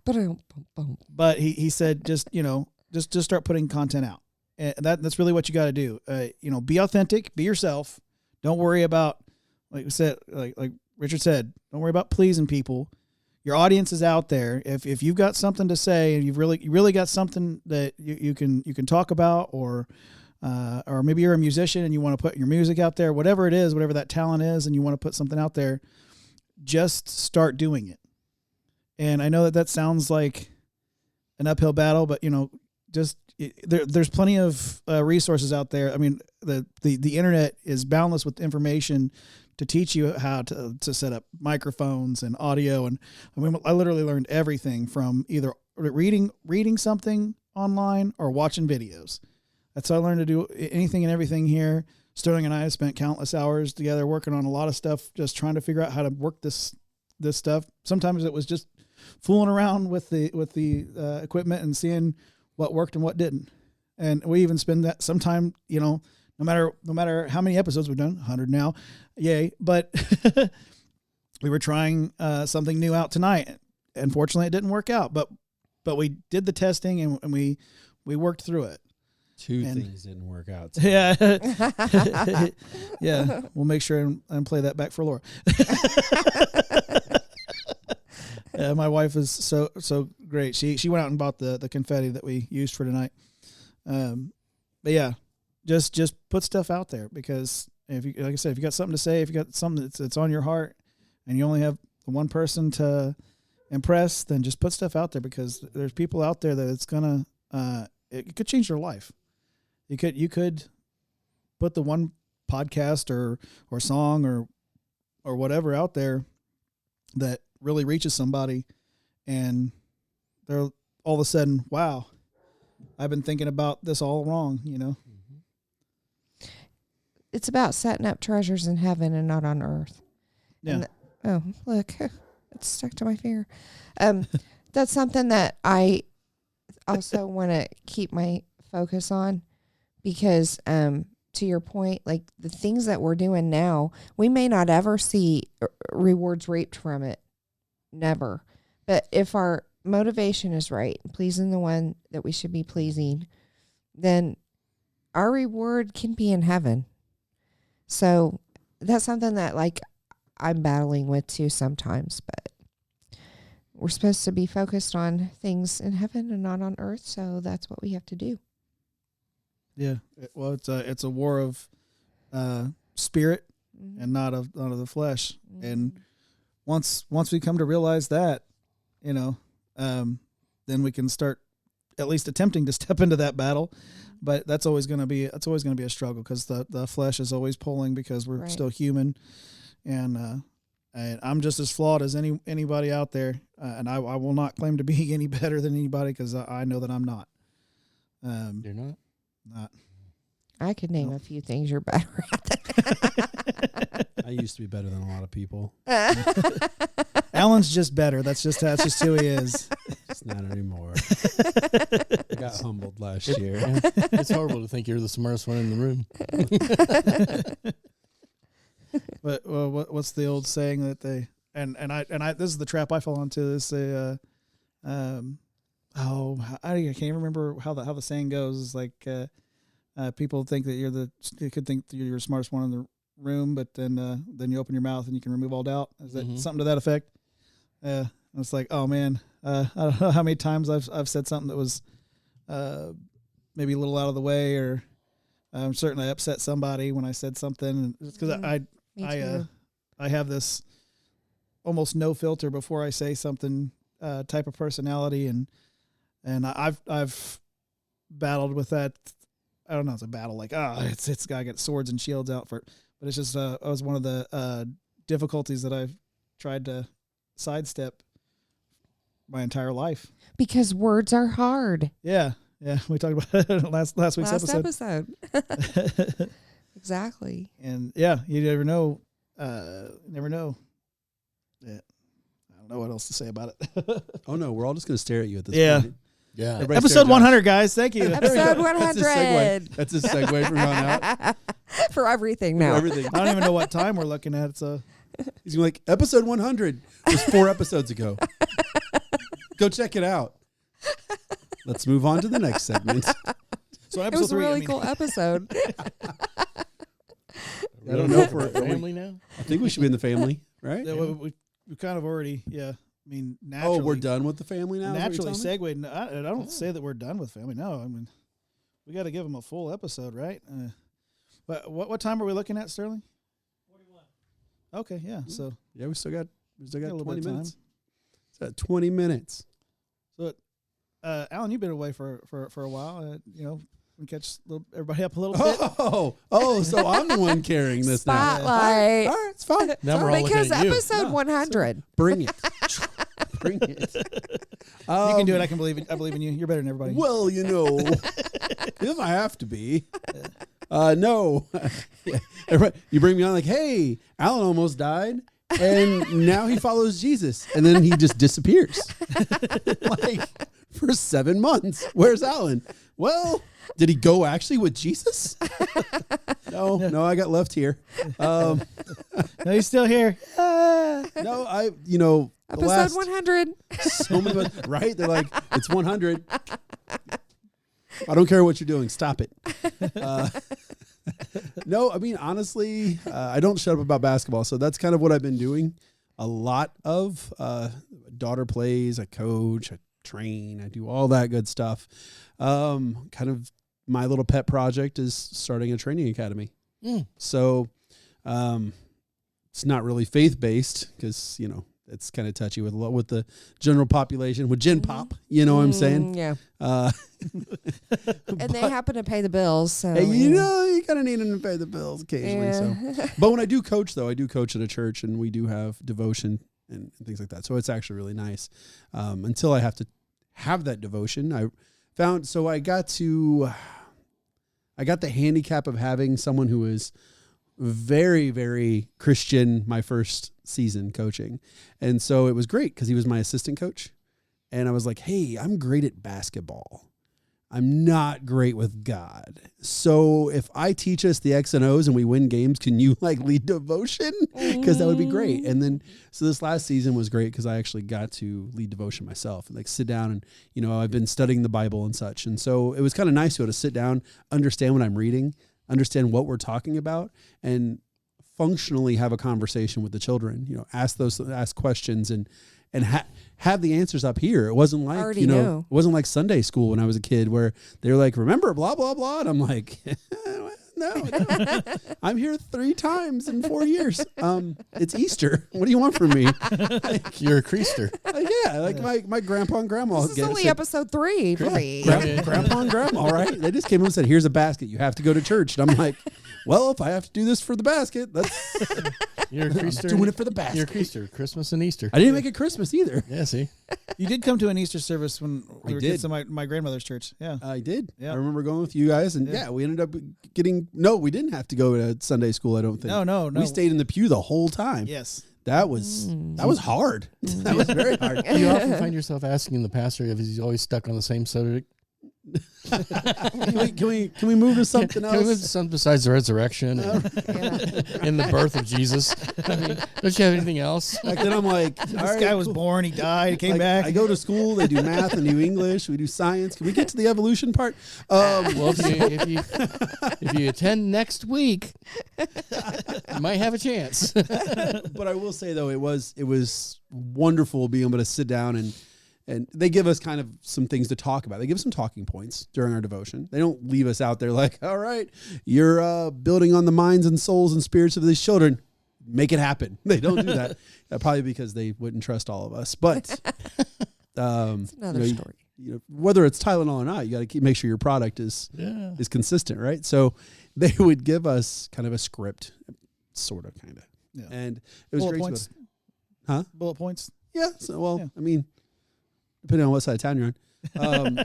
But he said, just start putting content out. And that's really what you got to do. Be authentic, be yourself. Don't worry about, like we said, like Richard said, don't worry about pleasing people. Your audience is out there. If you've got something to say and you really got something that you can talk about, or maybe you're a musician and you want to put your music out there, whatever it is, whatever that talent is, and you want to put something out there, just start doing it. And I know that sounds like an uphill battle, but there's plenty of resources out there. I mean, the internet is boundless with information to teach you how to set up microphones and audio. And I mean, I literally learned everything from either reading something online or watching videos. That's how I learned to do anything and everything here. Sterling and I have spent countless hours together working on a lot of stuff, just trying to figure out how to work this stuff. Sometimes it was just fooling around with the equipment and seeing what worked and what didn't. And we even spend that sometime, no matter how many episodes we've done, 100 now, yay. But we were trying something new out tonight. Unfortunately, it didn't work out, but we did the testing and we worked through it. Two things didn't work out. Yeah. Yeah. We'll make sure and play that back for Laura. My wife is so great. She went out and bought the confetti that we used for tonight. But yeah, just put stuff out there, because if you, like I said, if you got something to say, if you got something that's on your heart and you only have one person to impress, then just put stuff out there, because there's people out there that it's gonna, it could change their life. You could put the one podcast or song or whatever out there that really reaches somebody, and they're all of a sudden, wow, I've been thinking about this all wrong, It's about setting up treasures in heaven and not on earth. Yeah. Look, it's stuck to my finger. That's something that I also want to keep my focus on, because to your point, like the things that we're doing now, we may not ever see rewards reaped from it. Never. But if our motivation is right, pleasing the one that we should be pleasing, then our reward can be in heaven. So that's something that I'm battling with too sometimes, but we're supposed to be focused on things in heaven and not on earth. So that's what we have to do. Yeah. Well, it's a war of spirit and not of the flesh. And once we come to realize that, then we can start at least attempting to step into that battle. But that's always going to be a struggle, because the flesh is always pulling, because we're still human, and I'm just as flawed as anybody out there, and I will not claim to be any better than anybody, because I know that I'm not. You're not? Not. I could name a few things you're better at. I used to be better than a lot of people. Alan's just better. That's just who he is. It's not anymore. I got humbled last year. It's horrible to think you're the smartest one in the room. But what's the old saying that they and I this is the trap I fall into. This I can't even remember how the saying goes. It's like people think that you could think that you're the smartest one in the room, but then you open your mouth and you can remove all doubt. Is that something to that effect? It's like, oh man, I don't know how many times I've said something that was maybe a little out of the way, or I'm certain I upset somebody when I said something. It's because I have this almost no filter before I say something type of personality, and I've battled with that. I don't know, it's a battle like it's gotta get swords and shields out for it. But it's just it was one of the difficulties that I've tried to sidestep my entire life. Because words are hard. Yeah. We talked about it last week's episode. Exactly. And yeah, you never know. Never know. Yeah. I don't know what else to say about it. Oh no, we're all just gonna stare at you at this point. Yeah. Everybody Episode 100, guys. Thank you. Episode 100. That's a segue from on out. For everything now. For everything. I don't even know what time we're looking at. So he's gonna be like, episode 100 was 4 episodes ago. Go check it out. Let's move on to the next segment. So it was a really cool episode. I don't know if we're family now. I think we should be in the family, right? Yeah, we kind of already, yeah. I mean, naturally. Oh, we're done with the family now? Naturally segued. I don't say that we're done with family. No, I mean, we got to give them a full episode, right? But what time are we looking at, Sterling? 41. Okay, yeah. So yeah, we still got a little 20 bit of minutes. It's at 20 minutes. So, Alan, you've been away for a while. We catch everybody up a little bit. Oh, so I'm the one carrying this now. Spotlight. All right, it's fine. Now we're all because looking at you. episode 100. Bring it. Bring it. You can do it. I believe in you. You're better than everybody. Well, if I have to be. No. Everybody, you bring me on like, hey, Alan almost died, and now he follows Jesus, and then he just disappears. Like, for 7 months. Where's Alan? Well, did he go actually with Jesus? No, I got left here. No, he's still here. No, Episode 100. So many months, right? They're like, it's 100. I don't care what you're doing. Stop it. No, I mean, honestly, I don't shut up about basketball. So that's kind of what I've been doing. A lot of daughter plays, I coach, I train, I do all that good stuff. Kind of my little pet project is starting a training academy. So it's not really faith-based because, it's kind of touchy with the general population, with Gen Pop, you know what I'm saying? Yeah. And they happen to pay the bills. So hey, you kind of need them to pay the bills occasionally. Yeah. So, but when I do coach, though, I do coach at a church, and we do have devotion and things like that. So it's actually really nice. Until I have to have that devotion, I got the handicap of having someone who is very, very Christian my first season coaching. And so it was great because he was my assistant coach. And I was like, hey, I'm great at basketball. I'm not great with God. So if I teach us the X and O's and we win games, can you lead devotion? Because that would be great. And then, so this last season was great because I actually got to lead devotion myself and sit down and, I've been studying the Bible and such. And so it was kind of nice to be able to sit down, understand what I'm reading, understand what we're talking about, and functionally have a conversation with the children, ask questions and have the answers up here. It wasn't like, it wasn't like Sunday school when I was a kid where they're like, remember, blah, blah, blah. And I'm like, no. I'm here 3 times in 4 years. It's Easter. What do you want from me? You're a creaster. My grandpa and grandma. This is only episode 3 for me. Grandpa and grandma, right? They just came up and said, here's a basket. You have to go to church. And I'm like, well, if I have to do this for the basket, you're a creaster. Doing it for the basket. You're a creaster. Christmas and Easter. I didn't make it Christmas either. Yeah, see? You did come to an Easter service when we were kids at my grandmother's church. Yeah. I did. Yeah. I remember going with you guys, and we ended up we didn't have to go to Sunday school, I don't think. No. We stayed in the pew the whole time. Yes. That was hard. That was very hard. You often find yourself asking the pastor if he's always stuck on the same subject. Can we move to something else? Can we move to something besides the resurrection and the birth of Jesus? I mean, don't you have anything else? Back then I'm like, This guy was born, he died, he came like, back. I go to school, they do math and do English, we do science. Can we get to the evolution part? Well, if you attend next week, you might have a chance. But I will say though, it was wonderful being able to sit down and they give us kind of some things to talk about. They give us some talking points during our devotion. They don't leave us out there like, all right, you're building on the minds and souls and spirits of these children. Make it happen. They don't do that. Probably because they wouldn't trust all of us. But It's another story. Whether it's Tylenol or not, you got to make sure your product is consistent, right? So they would give us kind of a script, sort of, kind of. Yeah. And it was Bullet great. points. Huh? Bullet points. Yeah. So, well, I mean, depending on what side of town you're on.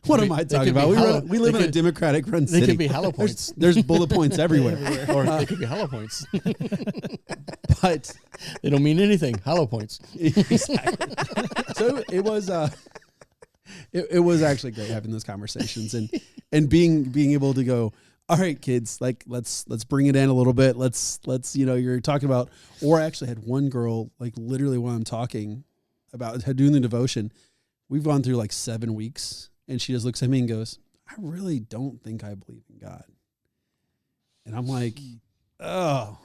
What am I talking about? We live in a Democratic run city. They could be hollow points. There's bullet points everywhere. Or they could be hollow points. But they don't mean anything. Hollow points. Exactly. So it was it was actually great having those conversations and being able to go, all right, kids, like let's bring it in a little bit. Let's you're talking about, or I actually had one girl, like literally while I'm talking about doing the devotion, we've gone through like 7 weeks, and she just looks at me and goes, I really don't think I believe in God. And I'm like, oh,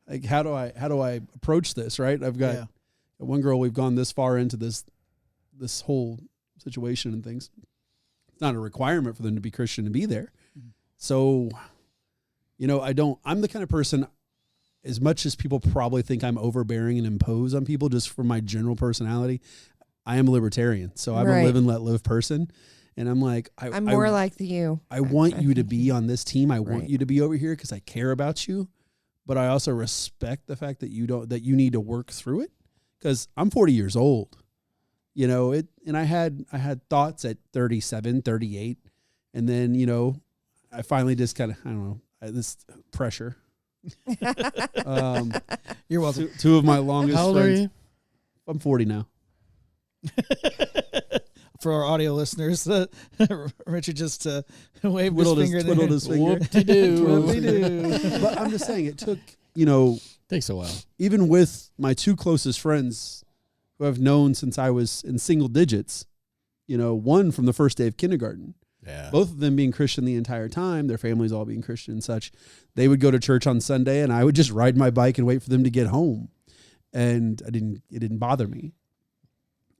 like how do I approach this? Right. I've got one girl, we've gone this far into this whole situation and things. It's not a requirement for them to be Christian to be there. So, I'm the kind of person, as much as people probably think I'm overbearing and impose on people just for my general personality, I am a libertarian. So I'm a live and let live person. And I'm like, I'm more like you. I want you to be on this team. I want you to be over here because I care about you. But I also respect the fact that you need to work through it, because I'm 40 years old, and I had thoughts at 37, 38. And then, I finally just kind of, I don't know, this pressure. You're welcome. Two of my longest How old friends. are you? I'm 40 now. For our audio listeners, Richard just waved Twiddled his finger. twiddled his finger. Whoop-de-doo. But I'm just saying, it took, Takes a while. even with my two closest friends who I've known since I was in single digits, one from the first day of kindergarten. Yeah. Both of them being Christian the entire time, their families all being Christian and such. They would go to church on Sunday, and I would just ride my bike and wait for them to get home. And it didn't bother me.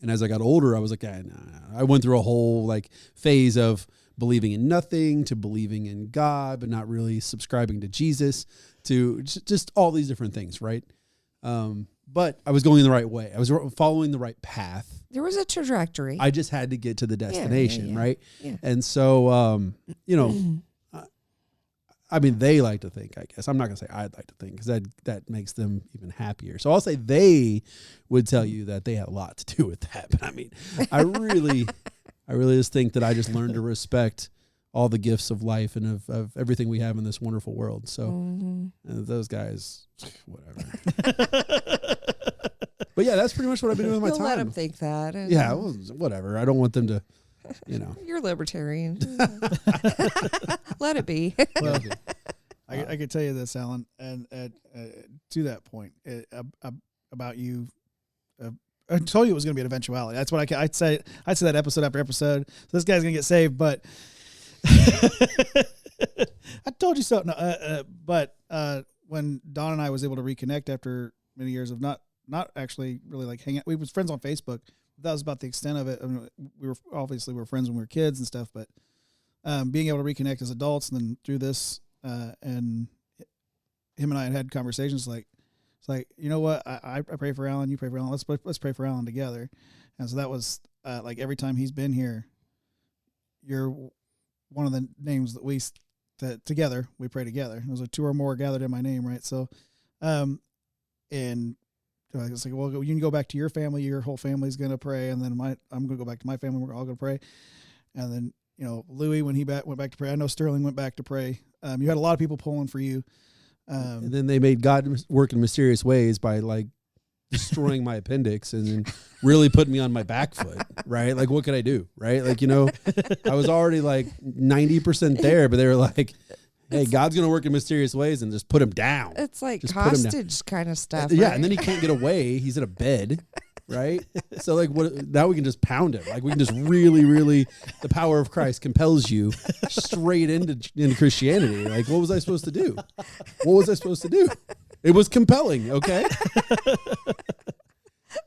And as I got older, I was like, I went through a whole phase of believing in nothing to believing in God, but not really subscribing to Jesus, to just all these different things, right? But I was going in the right way. I was following the right path. There was a trajectory. I just had to get to the destination, right? Yeah. And so, I mean, they like to think, I guess. I'm not going to say I'd like to think, because that makes them even happier. So I'll say they would tell you that they had a lot to do with that. But I mean, I really just think that I just learned to respect all the gifts of life and of everything we have in this wonderful world. So those guys, whatever. But yeah, that's pretty much what I've been doing with my time. Let them think that. Yeah, well, whatever. I don't want them to, You're libertarian. Let it be. Well, I could tell you this, Alan, and to that point about you. I told you it was going to be an eventuality. That's what I'd say that episode after episode. So this guy's going to get saved, but I told you so. No, but when Don and I was able to reconnect after many years of not actually really hang out, we was friends on Facebook. That was about the extent of it. I mean, we were friends when we were kids and stuff, but being able to reconnect as adults, and then through this, and him and I had conversations it's like, you know what, I pray for Alan, you pray for Alan, let's pray for Alan together. And so that was every time he's been here, you're one of the names that we together we pray together. There's two or more gathered in my name, right? So, and it's like, well, you can go back to your family. Your whole family's going to pray. And then I'm going to go back to my family. We're all going to pray. And then, Louis, when he went back to pray, I know Sterling went back to pray. You had a lot of people pulling for you. And then they made God work in mysterious ways by destroying my appendix and then really putting me on my back foot, right? Like, what could I do, right? Like, I was already like 90% there, but they were like, hey, God's going to work in mysterious ways and just put him down. It's like just hostage kind of stuff. Yeah, right? and then he can't get away. He's in a bed, right? So like, what? Now we can just pound him. Like we can just really, really, the power of Christ compels you straight into Christianity. Like, what was I supposed to do? What was I supposed to do? It was compelling, okay?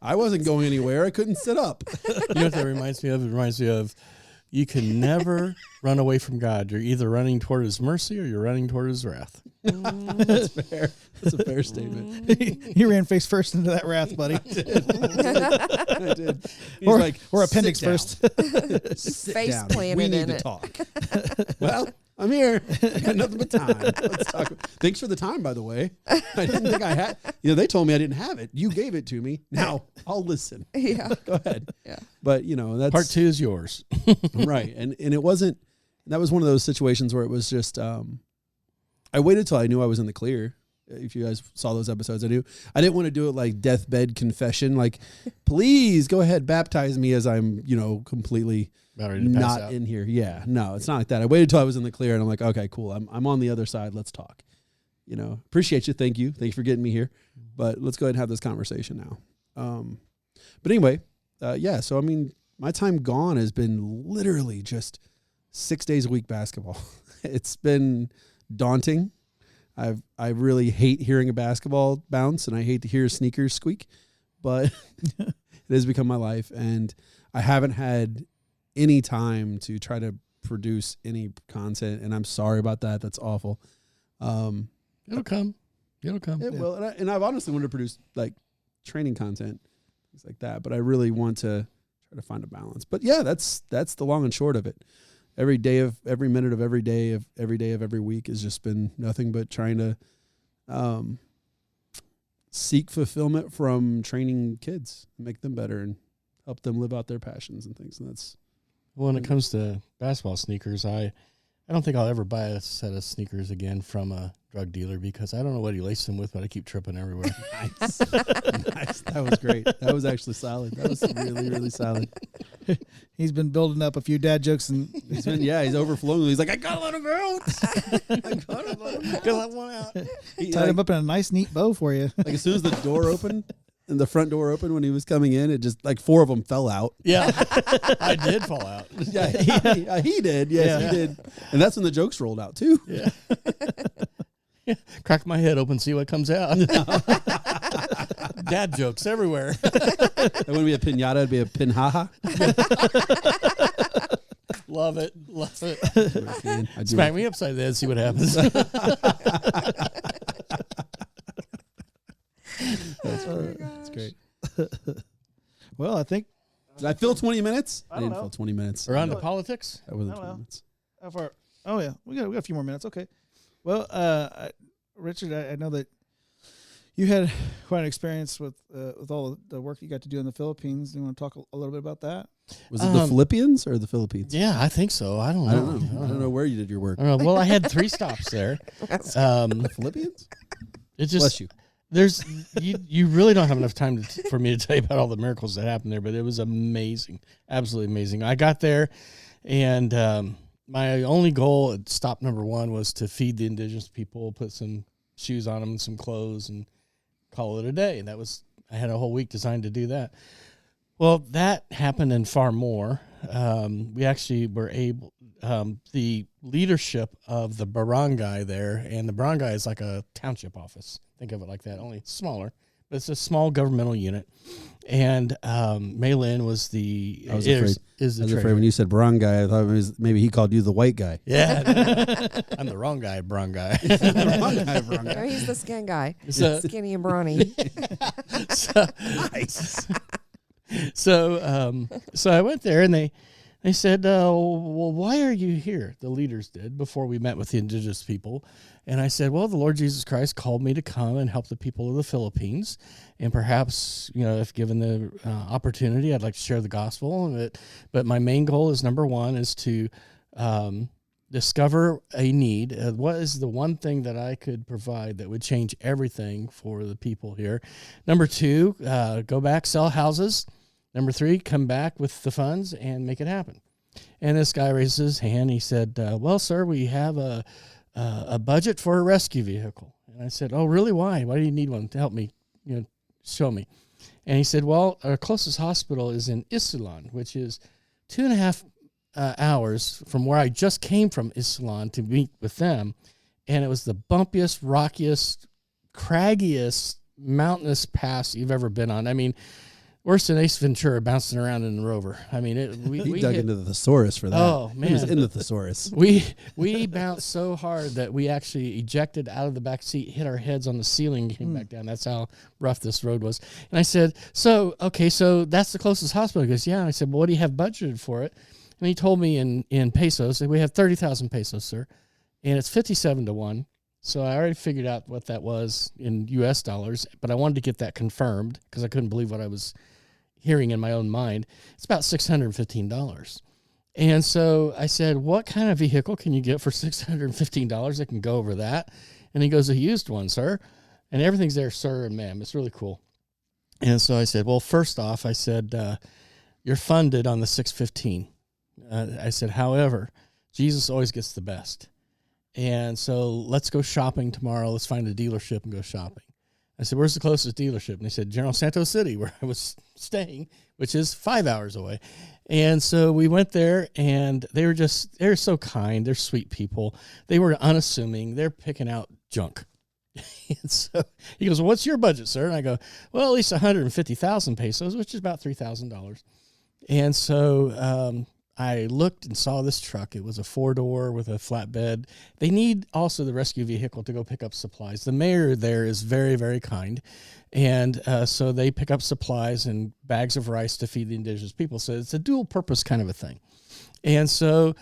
I wasn't going anywhere. I couldn't sit up. You know what that reminds me of? It reminds me of you can never run away from God. You're either running toward his mercy or you're running toward his wrath. That's fair. That's a fair statement. You ran face first into that wrath, buddy. I did. He's or appendix "Sit down. first. Sit Face down. planted We need in to it." talk. Well, I'm here. I got nothing but time. Let's talk. Thanks for the time, by the way. I didn't think I had. They told me I didn't have it. You gave it to me. Now I'll listen. Yeah. Go ahead. Yeah. But that's Part 2 is yours. right. And it wasn't. That was one of those situations where it was just. I waited till I knew I was in the clear. If you guys saw those episodes, I didn't want to do it like deathbed confession. Like, please go ahead, baptize me as I'm, completely not in here. Yeah, no, it's not like that. I waited till I was in the clear, and I'm like, okay, cool. I'm on the other side. Let's talk. Appreciate you. Thank you for getting me here. But let's go ahead and have this conversation now. But anyway, yeah. So my time gone has been literally just 6 days a week basketball. It's been daunting. I really hate hearing a basketball bounce, and I hate to hear sneakers squeak, but it has become my life, and I haven't had any time to try to produce any content, and I'm sorry about that. That's awful. It'll come. It will, and I've honestly wanted to produce like training content, things like that, but I really want to try to find a balance. But yeah, that's the long and short of it. Every day of every minute of every day of every week has just been nothing but trying to seek fulfillment from training kids, make them better, and help them live out their passions and things. And that's when it comes to basketball sneakers, I don't think I'll ever buy a set of sneakers again from a drug dealer because I don't know what he laced them with, but I keep tripping everywhere. nice. That was great. That was actually solid. That was really, really solid. He's been building up a few dad jokes, and he's overflowing. He's like, I gotta let him out. Gotta let one out. Tied him up in a nice, neat bow for you. Like as soon as the door opened, and the front door opened when he was coming in, it just like 4 of them fell out. Yeah, I did fall out. Yeah, he did. Yes, he did. And that's when the jokes rolled out too. Yeah. Yeah. Crack my head open, see what comes out. Dad jokes everywhere. That wouldn't be a pinata, it'd be a pinhaha. Love it. Smack me upside the head, see what happens. That's great. Well, I think. Did I fill 20 minutes? I didn't fill 20 minutes. We're on to politics? That wasn't 20 minutes. How far? Oh, yeah. We got a few more minutes. Okay. Well, Richard, I know that you had quite an experience with all the work you got to do in the Philippines. Do you want to talk a little bit about that? Was it the Philippians or the Philippines? Yeah, I think so. I don't know. I don't know where you did your work. I don't know. Well, I had 3 stops there. The Philippians? It just, bless you. There's you really don't have enough time for me to tell you about all the miracles that happened there, but it was amazing, absolutely amazing. I got there, and my only goal at stop number 1 was to feed the indigenous people, put some shoes on them, some clothes, and call it a day. And I had a whole week designed to do that. Well, that happened and far more. We actually were able, the leadership of the barangay there, and the barangay is like a township office. Think of it like that, only smaller. But it's a small governmental unit. And Maylin was the... I was afraid when you said barangay, I thought maybe he called you the white guy. Yeah. I'm the wrong guy, barangay. No, he's the skin guy. Skinny and brawny. Nice. So I went there, and they said, well, why are you here? The leaders did, before we met with the indigenous people. And I said, well, the Lord Jesus Christ called me to come and help the people of the Philippines. And perhaps, if given the opportunity, I'd like to share the gospel. But my main goal is, number 1, is to discover a need. What is the one thing that I could provide that would change everything for the people here? Number 2, go back, sell houses. Number 3, come back with the funds and make it happen. And this guy raises his hand. He said, well, sir, we have a budget for a rescue vehicle. And I said, oh, really? Why? Why do you need one? To help me, show me. And he said, well, our closest hospital is in Isilon, which is 2.5 hours from where I just came from Isilon to meet with them. And it was the bumpiest, rockiest, craggiest, mountainous pass you've ever been on. I mean, worse than Ace Ventura bouncing around in the Rover. I mean, we dug into the thesaurus for that. Oh, man. He was in the thesaurus. We bounced so hard that we actually ejected out of the back seat, hit our heads on the ceiling, and came back down. That's how rough this road was. And I said, so that's the closest hospital. He goes, yeah. And I said, well, what do you have budgeted for it? And he told me in pesos, we have 30,000 pesos, sir. And it's 57 to 1. So I already figured out what that was in U.S. dollars, but I wanted to get that confirmed because I couldn't believe what I was hearing in my own mind. It's about $615. And so I said, what kind of vehicle can you get for $615 that can go over that? And he goes, a used one, sir. And everything's there, sir and ma'am. It's really cool. And so I said, well, first off, I said, you're funded on the 615. I said, however, Jesus always gets the best. And so let's go shopping tomorrow. Let's find a dealership and go shopping. I said, where's the closest dealership? And they said, General Santos City, where I was staying, which is 5 hours away. And so we went there, and they're so kind. They're sweet people. They were unassuming. They're picking out junk. And so he goes, well, what's your budget, sir? And I go, well, at least 150,000 pesos, which is about $3,000. And so I looked and saw this truck. It was a 4-door with a flatbed. They need also the rescue vehicle to go pick up supplies. The mayor there is very, very kind. And so they pick up supplies and bags of rice to feed the indigenous people. So it's a dual purpose kind of a thing. And so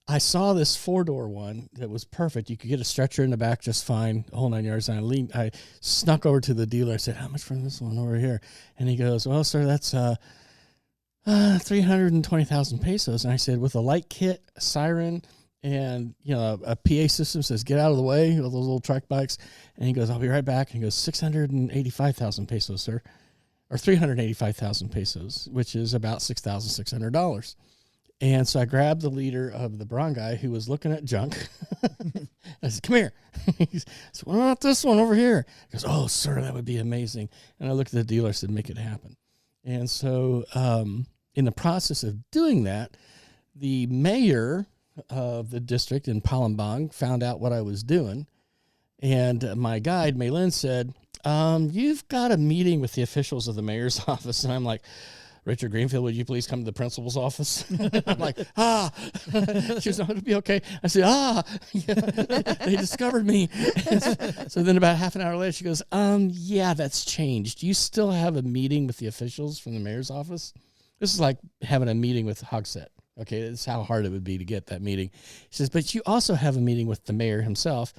I saw this 4-door one that was perfect. You could get a stretcher in the back just fine, the whole 9 yards. And I snuck over to the dealer. I said, how much for this one over here? And he goes, well, sir, that's 320,000 pesos. And I said, with a light kit, a siren, and a PA system says, get out of the way, with those little track bikes. And he goes, I'll be right back. And he goes, 685,000 pesos, sir, or 385,000 pesos, which is about $6,600. And so I grabbed the leader of the brown guy who was looking at junk. I said, come here. He said, what about this one over here? He goes, oh, sir, that would be amazing. And I looked at the dealer and said, make it happen. And so in the process of doing that, the mayor of the district in Palembang found out what I was doing. And my guide, Maylin, said, you've got a meeting with the officials of the mayor's office. And I'm like, Richard Greenfield, would you please come to the principal's office? I'm like, She was, it'll be okay. I said, yeah, they discovered me. So then about half an hour later, she goes, yeah, that's changed. You still have a meeting with the officials from the mayor's office? This is like having a meeting with Hogsett. Okay, that's how hard it would be to get that meeting. She says, but you also have a meeting with the mayor himself,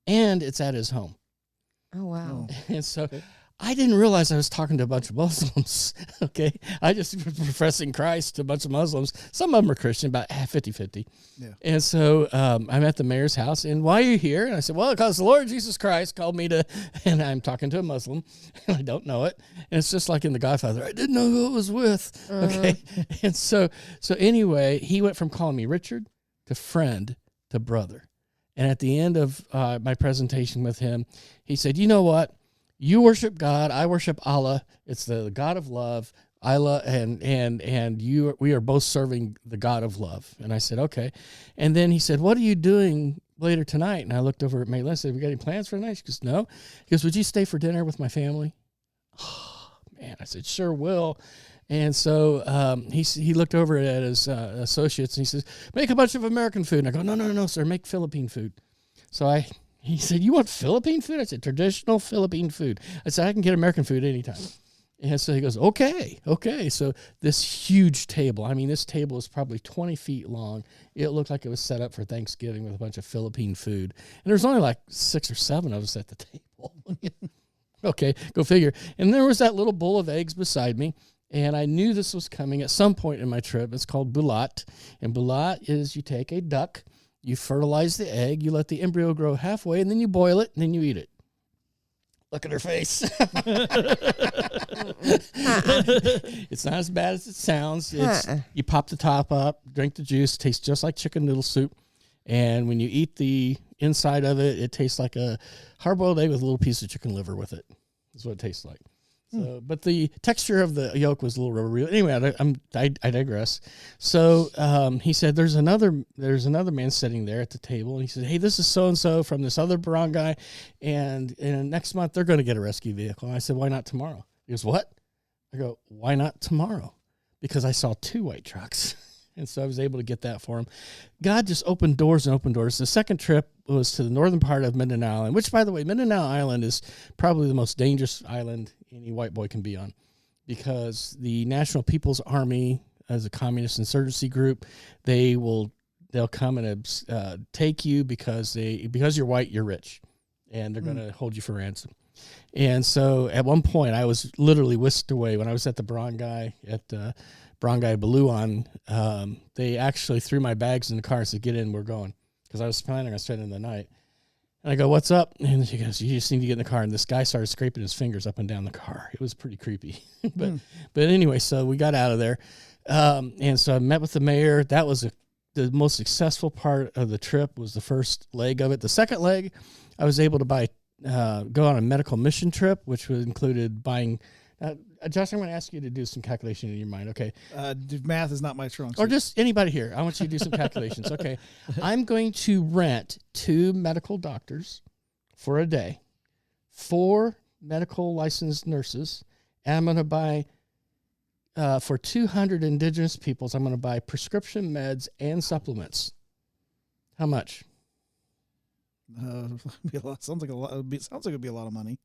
and it's at his home. Oh, wow. And so I didn't realize I was talking to a bunch of Muslims, okay? I just was professing Christ to a bunch of Muslims. Some of them are Christian, about 50-50. Yeah. And so I'm at the mayor's house, and why are you here? And I said, well, because the Lord Jesus Christ called me to, and I'm talking to a Muslim, and I don't know it. And it's just like in The Godfather, I didn't know who it was with, okay? And so anyway, he went from calling me Richard to friend to brother. And at the end of my presentation with him, he said, you know what? You worship God, I worship Allah. It's the God of love. Allah and you, we are both serving the God of love. And I said, okay. And then he said, what are you doing later tonight? And I looked over at Maylin and said, we got any plans for tonight? She goes, no. He goes, would you stay for dinner with my family? Oh, man. I said, sure will. And so he looked over at his associates and he says, make a bunch of American food. And I go, no, sir, make Philippine food. So he said, you want Philippine food? I said, traditional Philippine food. I said, I can get American food anytime. And so he goes, okay. So this huge table, I mean, this table is probably 20 feet long. It looked like it was set up for Thanksgiving with a bunch of Philippine food. And there's only like 6 or 7 of us at the table. Okay, go figure. And there was that little bowl of eggs beside me. And I knew this was coming at some point in my trip. It's called bulat. And bulat is you take a duck, You fertilize the egg, you let the embryo grow halfway, and then you boil it, and then you eat it. Look at her face. It's not as bad as it sounds. You pop the top up, drink the juice, tastes just like chicken noodle soup. And when you eat the inside of it, it tastes like a hard-boiled egg with a little piece of chicken liver with it. That's what it tastes like. So, but the texture of the yolk was a little rubbery. Anyway, I digress. So he said, there's another man sitting there at the table, and he said, hey, this is so-and-so from this other Braun guy, and next month they're going to get a rescue vehicle. And I said, why not tomorrow? He goes, what? I go, why not tomorrow? Because I saw 2 white trucks. And so I was able to get that for him. God just opened doors and opened doors. The second trip was to the northern part of Mindanao Island, which, by the way, Mindanao Island is probably the most dangerous island any white boy can be on, because the National People's Army, as a communist insurgency group, they'll come and take you because you're white, you're rich, and they're going to hold you for ransom. And so at one point, I was literally whisked away when I was at the Braun guy at Barangay Baluan. They actually threw my bags in the car and said, get in, we're going. Because I was planning on spending the night. And I go, what's up? And he goes, you just need to get in the car. And this guy started scraping his fingers up and down the car. It was pretty creepy. But anyway, so we got out of there. And so I met with the mayor. That was the most successful part of the trip, was the first leg of it. The second leg, I was able to go on a medical mission trip, which included buying... Josh, I'm going to ask you to do some calculation in your mind, okay? Math is not my strong suit. Or just anybody here. I want you to do some calculations, okay? I'm going to rent 2 medical doctors for a day, 4 medical licensed nurses, and I'm going to buy, for 200 indigenous peoples, I'm going to buy prescription meds and supplements. How much? Sounds like a lot. Sounds like it'd be a lot of money.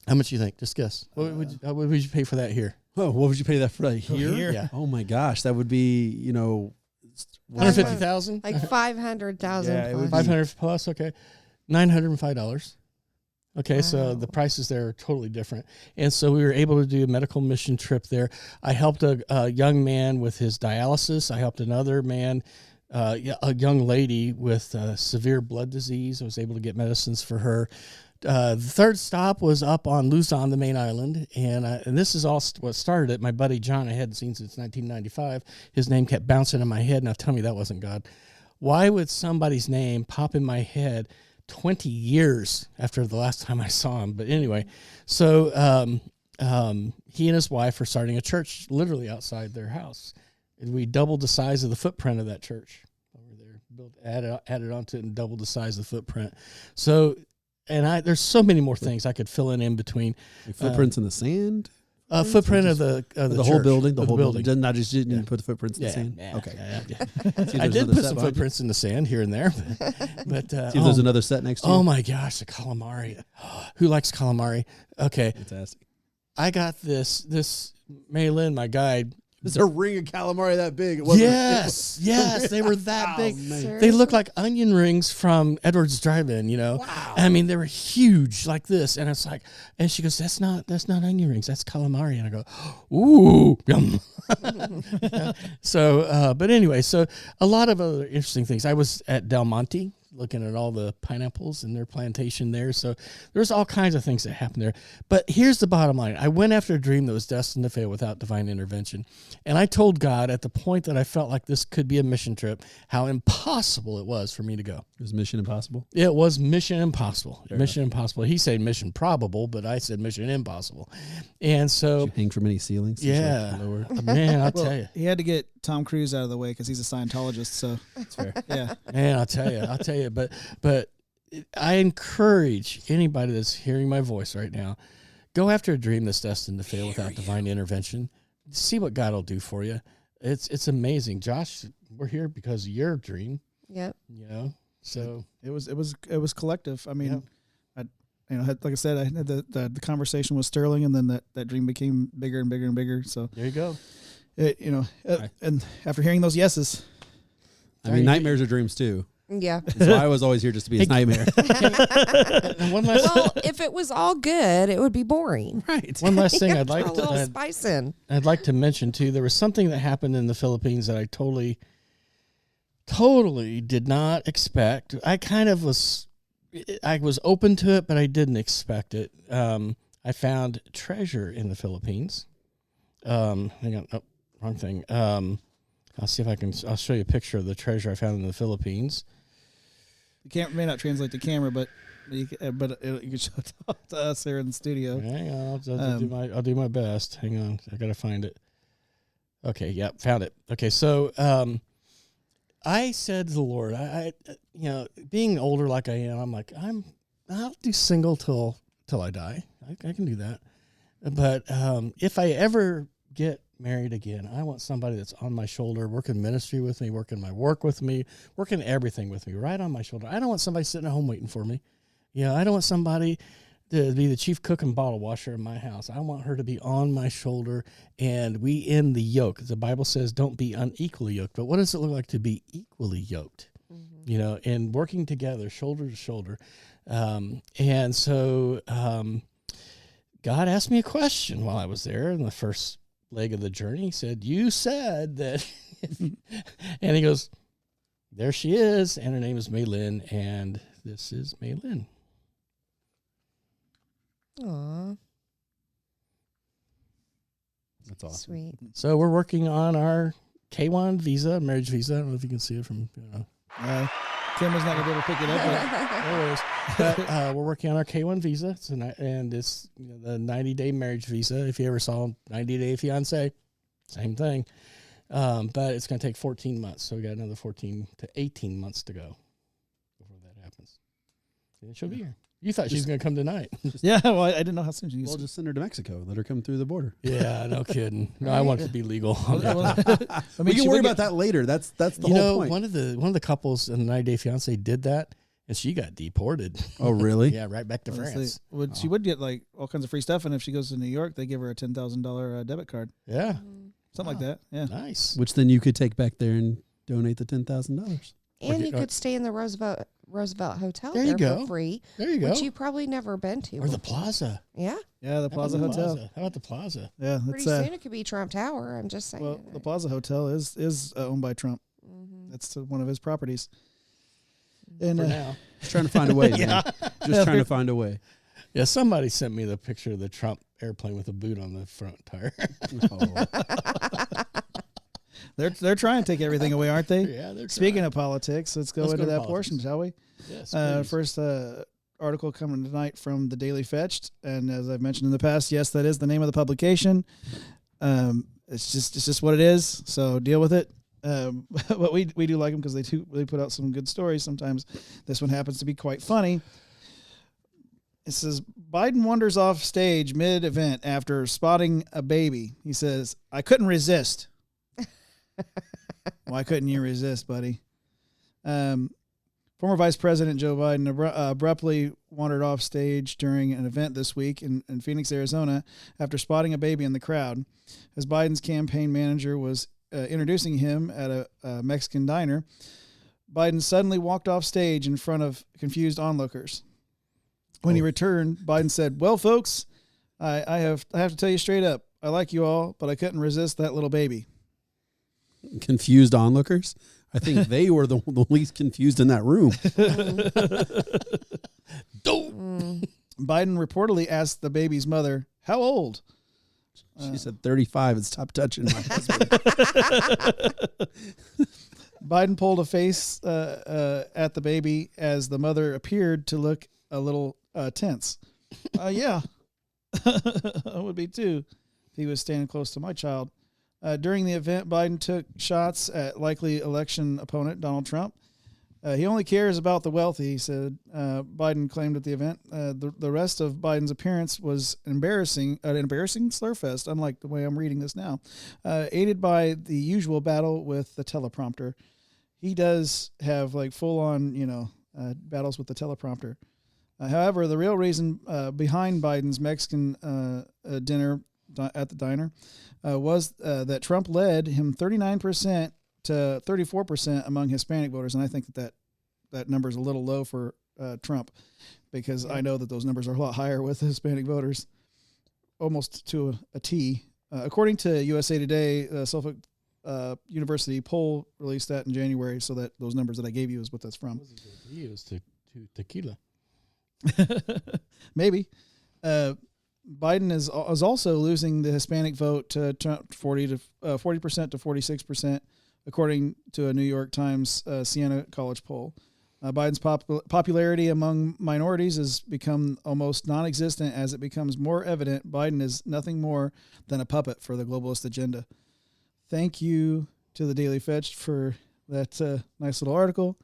How much do you think? Just guess. What would you pay for that here? Oh, what would you pay that for that here? Yeah. Oh my gosh, that would be, 150,000? Like 500,000. Yeah, it would be- 500 plus, okay. $905. Okay, so the prices there are totally different. And so we were able to do a medical mission trip there. I helped a young man with his dialysis. I helped another man, a young lady with severe blood disease. I was able to get medicines for her. The third stop was up on Luzon, the main island, and this is all what started it. My buddy John, I hadn't seen since 1995. His name kept bouncing in my head. Now tell me that wasn't God. Why would somebody's name pop in my head 20 years after the last time I saw him? But anyway, so he and his wife are starting a church literally outside their house. And we doubled the size of the footprint of that church over there, added onto it and doubled the size of the footprint. So... And there's so many more things I could fill in between. Like footprints in the sand? Footprint of the whole building? The whole building. building. Not just didn't put the footprints in the sand? Yeah, okay. Yeah. I did put some footprints in the sand here and there. But see if there's another set next to you. Oh, my gosh, the calamari. Who likes calamari? Okay. Fantastic. I got this Maylin, my guide. Is a ring of calamari that big? Yes, they were that big. They look like onion rings from Edwards Drive-In, Wow. I mean, they were huge like this. And it's like, and she goes, that's not onion rings, that's calamari. And I go, ooh, yum. So, but anyway, so a lot of other interesting things. I was at Del Monte looking at all the pineapples in their plantation there. So there's all kinds of things that happen there. But here's the bottom line. I went after a dream that was destined to fail without divine intervention. And I told God at the point that I felt like this could be a mission trip, how impossible it was for me to go. It was Mission Impossible? It was Mission Impossible. Mission Impossible. He said Mission Probable, but I said Mission Impossible. And so... Did you hang from any ceilings? Yeah. Man, I'll tell you. He had to get Tom Cruise out of the way because he's a Scientologist, so... That's fair. Yeah. Man, I'll tell you. But I encourage anybody that's hearing my voice right now, go after a dream that's destined to fail without divine intervention. See what God will do for you. It's amazing. Josh, we're here because of your dream. Yep. So it was collective. I mean, like I said, I had the conversation with Sterling, and then that dream became bigger and bigger and bigger. So there you go. And after hearing those yeses, I mean, nightmares are dreams too. Yeah. So I was always here just to be his nightmare. Well, if it was all good, it would be boring. Right. One last thing I'd like a little spice in. I'd like to mention too. There was something that happened in the Philippines that totally did not expect. I was open to it, but I didn't expect it. I found treasure in the Philippines. Hang on, oh, wrong thing. I'll see if I'll show you a picture of the treasure I found in the Philippines. The camera may not translate to camera, but you can show it to us here in the studio. Hang on, I'll do my best. Hang on, I gotta find it. Okay, yep, found it. Okay, so I said to the Lord, I being older like I am, I'm like, I'll do single till I die. I can do that. But if I ever get married again, I want somebody that's on my shoulder, working ministry with me, working my work with me, working everything with me, right on my shoulder. I don't want somebody sitting at home waiting for me. I don't want somebody to be the chief cook and bottle washer in my house. I want her to be on my shoulder, and we end the yoke. The Bible says don't be unequally yoked. But what does it look like to be equally yoked? Mm-hmm. And working together, shoulder to shoulder. And so God asked me a question while I was there in the first leg of the journey. He said, you said that. And he goes, there she is. And her name is Maylin. And this is Maylin. Aw. That's awesome. Sweet. So we're working on our K1 visa, marriage visa. I don't know if you can see it from, Camera's not going to be able to pick it up. But we're working on our K1 visa, and it's the 90-day marriage visa. If you ever saw 90-day fiance, same thing. But it's going to take 14 months, so we got another 14 to 18 months to go before that happens. And she'll be here. You thought she was going to come tonight. Yeah, well, I didn't know how soon she was. Well, just send her to Mexico. Let her come through the border. Yeah, no kidding. No, I want it to be legal. We can worry about that later. That's the whole point. One of the couples in the 90-day fiance did that, and she got deported. Oh, really? Yeah, right back to France. She would get like all kinds of free stuff, and if she goes to New York, they give her a $10,000 debit card. Yeah, something like that. Yeah, nice. Which then you could take back there and donate the $10,000. And you could stay in the Roosevelt Hotel there you go. for free. There you go. Which you've probably never been to. Or the Plaza. Yeah. Yeah, the Plaza Hotel. How about the Plaza? Yeah, pretty soon it could be Trump Tower. I'm just saying. Well, the Plaza Hotel is owned by Trump. Mm-hmm. That's one of his properties. And for now, just trying to find a way. Yeah, just trying to find a way. Yeah, somebody sent me the picture of the Trump airplane with a boot on the front tire. They're trying to take everything away, aren't they? Yeah, they're Speaking trying. of politics, let's go into that portion, shall we? Yes. First article coming tonight from the Daily Fetched, and as I've mentioned in the past, yes, that is the name of the publication. It's just what it is. So deal with it. But we do like them because they put out some good stories. Sometimes this one happens to be quite funny. It says, Biden wanders off stage mid-event after spotting a baby. He says, I couldn't resist. Why couldn't you resist, buddy? Former Vice President Joe Biden abruptly wandered off stage during an event this week in Phoenix, Arizona, after spotting a baby in the crowd. As Biden's campaign manager was introducing him at a Mexican diner, Biden suddenly walked off stage in front of confused onlookers. When he returned, Biden said, well, folks, I have to tell you straight up, I like you all, but I couldn't resist that little baby. Confused onlookers? I think they were the least confused in that room. Biden reportedly asked the baby's mother, how old? She said 35. Stop touching my husband. Biden pulled a face at the baby as the mother appeared to look a little tense. Yeah, I would be too if he was standing close to my child. During the event, Biden took shots at likely election opponent Donald Trump. He only cares about the wealthy, he said. Biden claimed at the event. The rest of Biden's appearance was an embarrassing slurfest, unlike the way I'm reading this now, aided by the usual battle with the teleprompter. He does have like full-on, battles with the teleprompter. However, the real reason behind Biden's Mexican dinner at the diner was that Trump led him 39% to 34% among Hispanic voters, and I think that number is a little low for Trump, because I know that those numbers are a lot higher with Hispanic voters, almost to a T. According to USA Today, Suffolk University poll released that in January, so that those numbers that I gave you is what that's from. He is to tequila. Maybe. Biden is also losing the Hispanic vote to 40% to 46%, according to a New York Times Siena College poll. Biden's popularity among minorities has become almost non-existent as it becomes more evident Biden is nothing more than a puppet for the globalist agenda. Thank you to the Daily Fetch for that nice little article.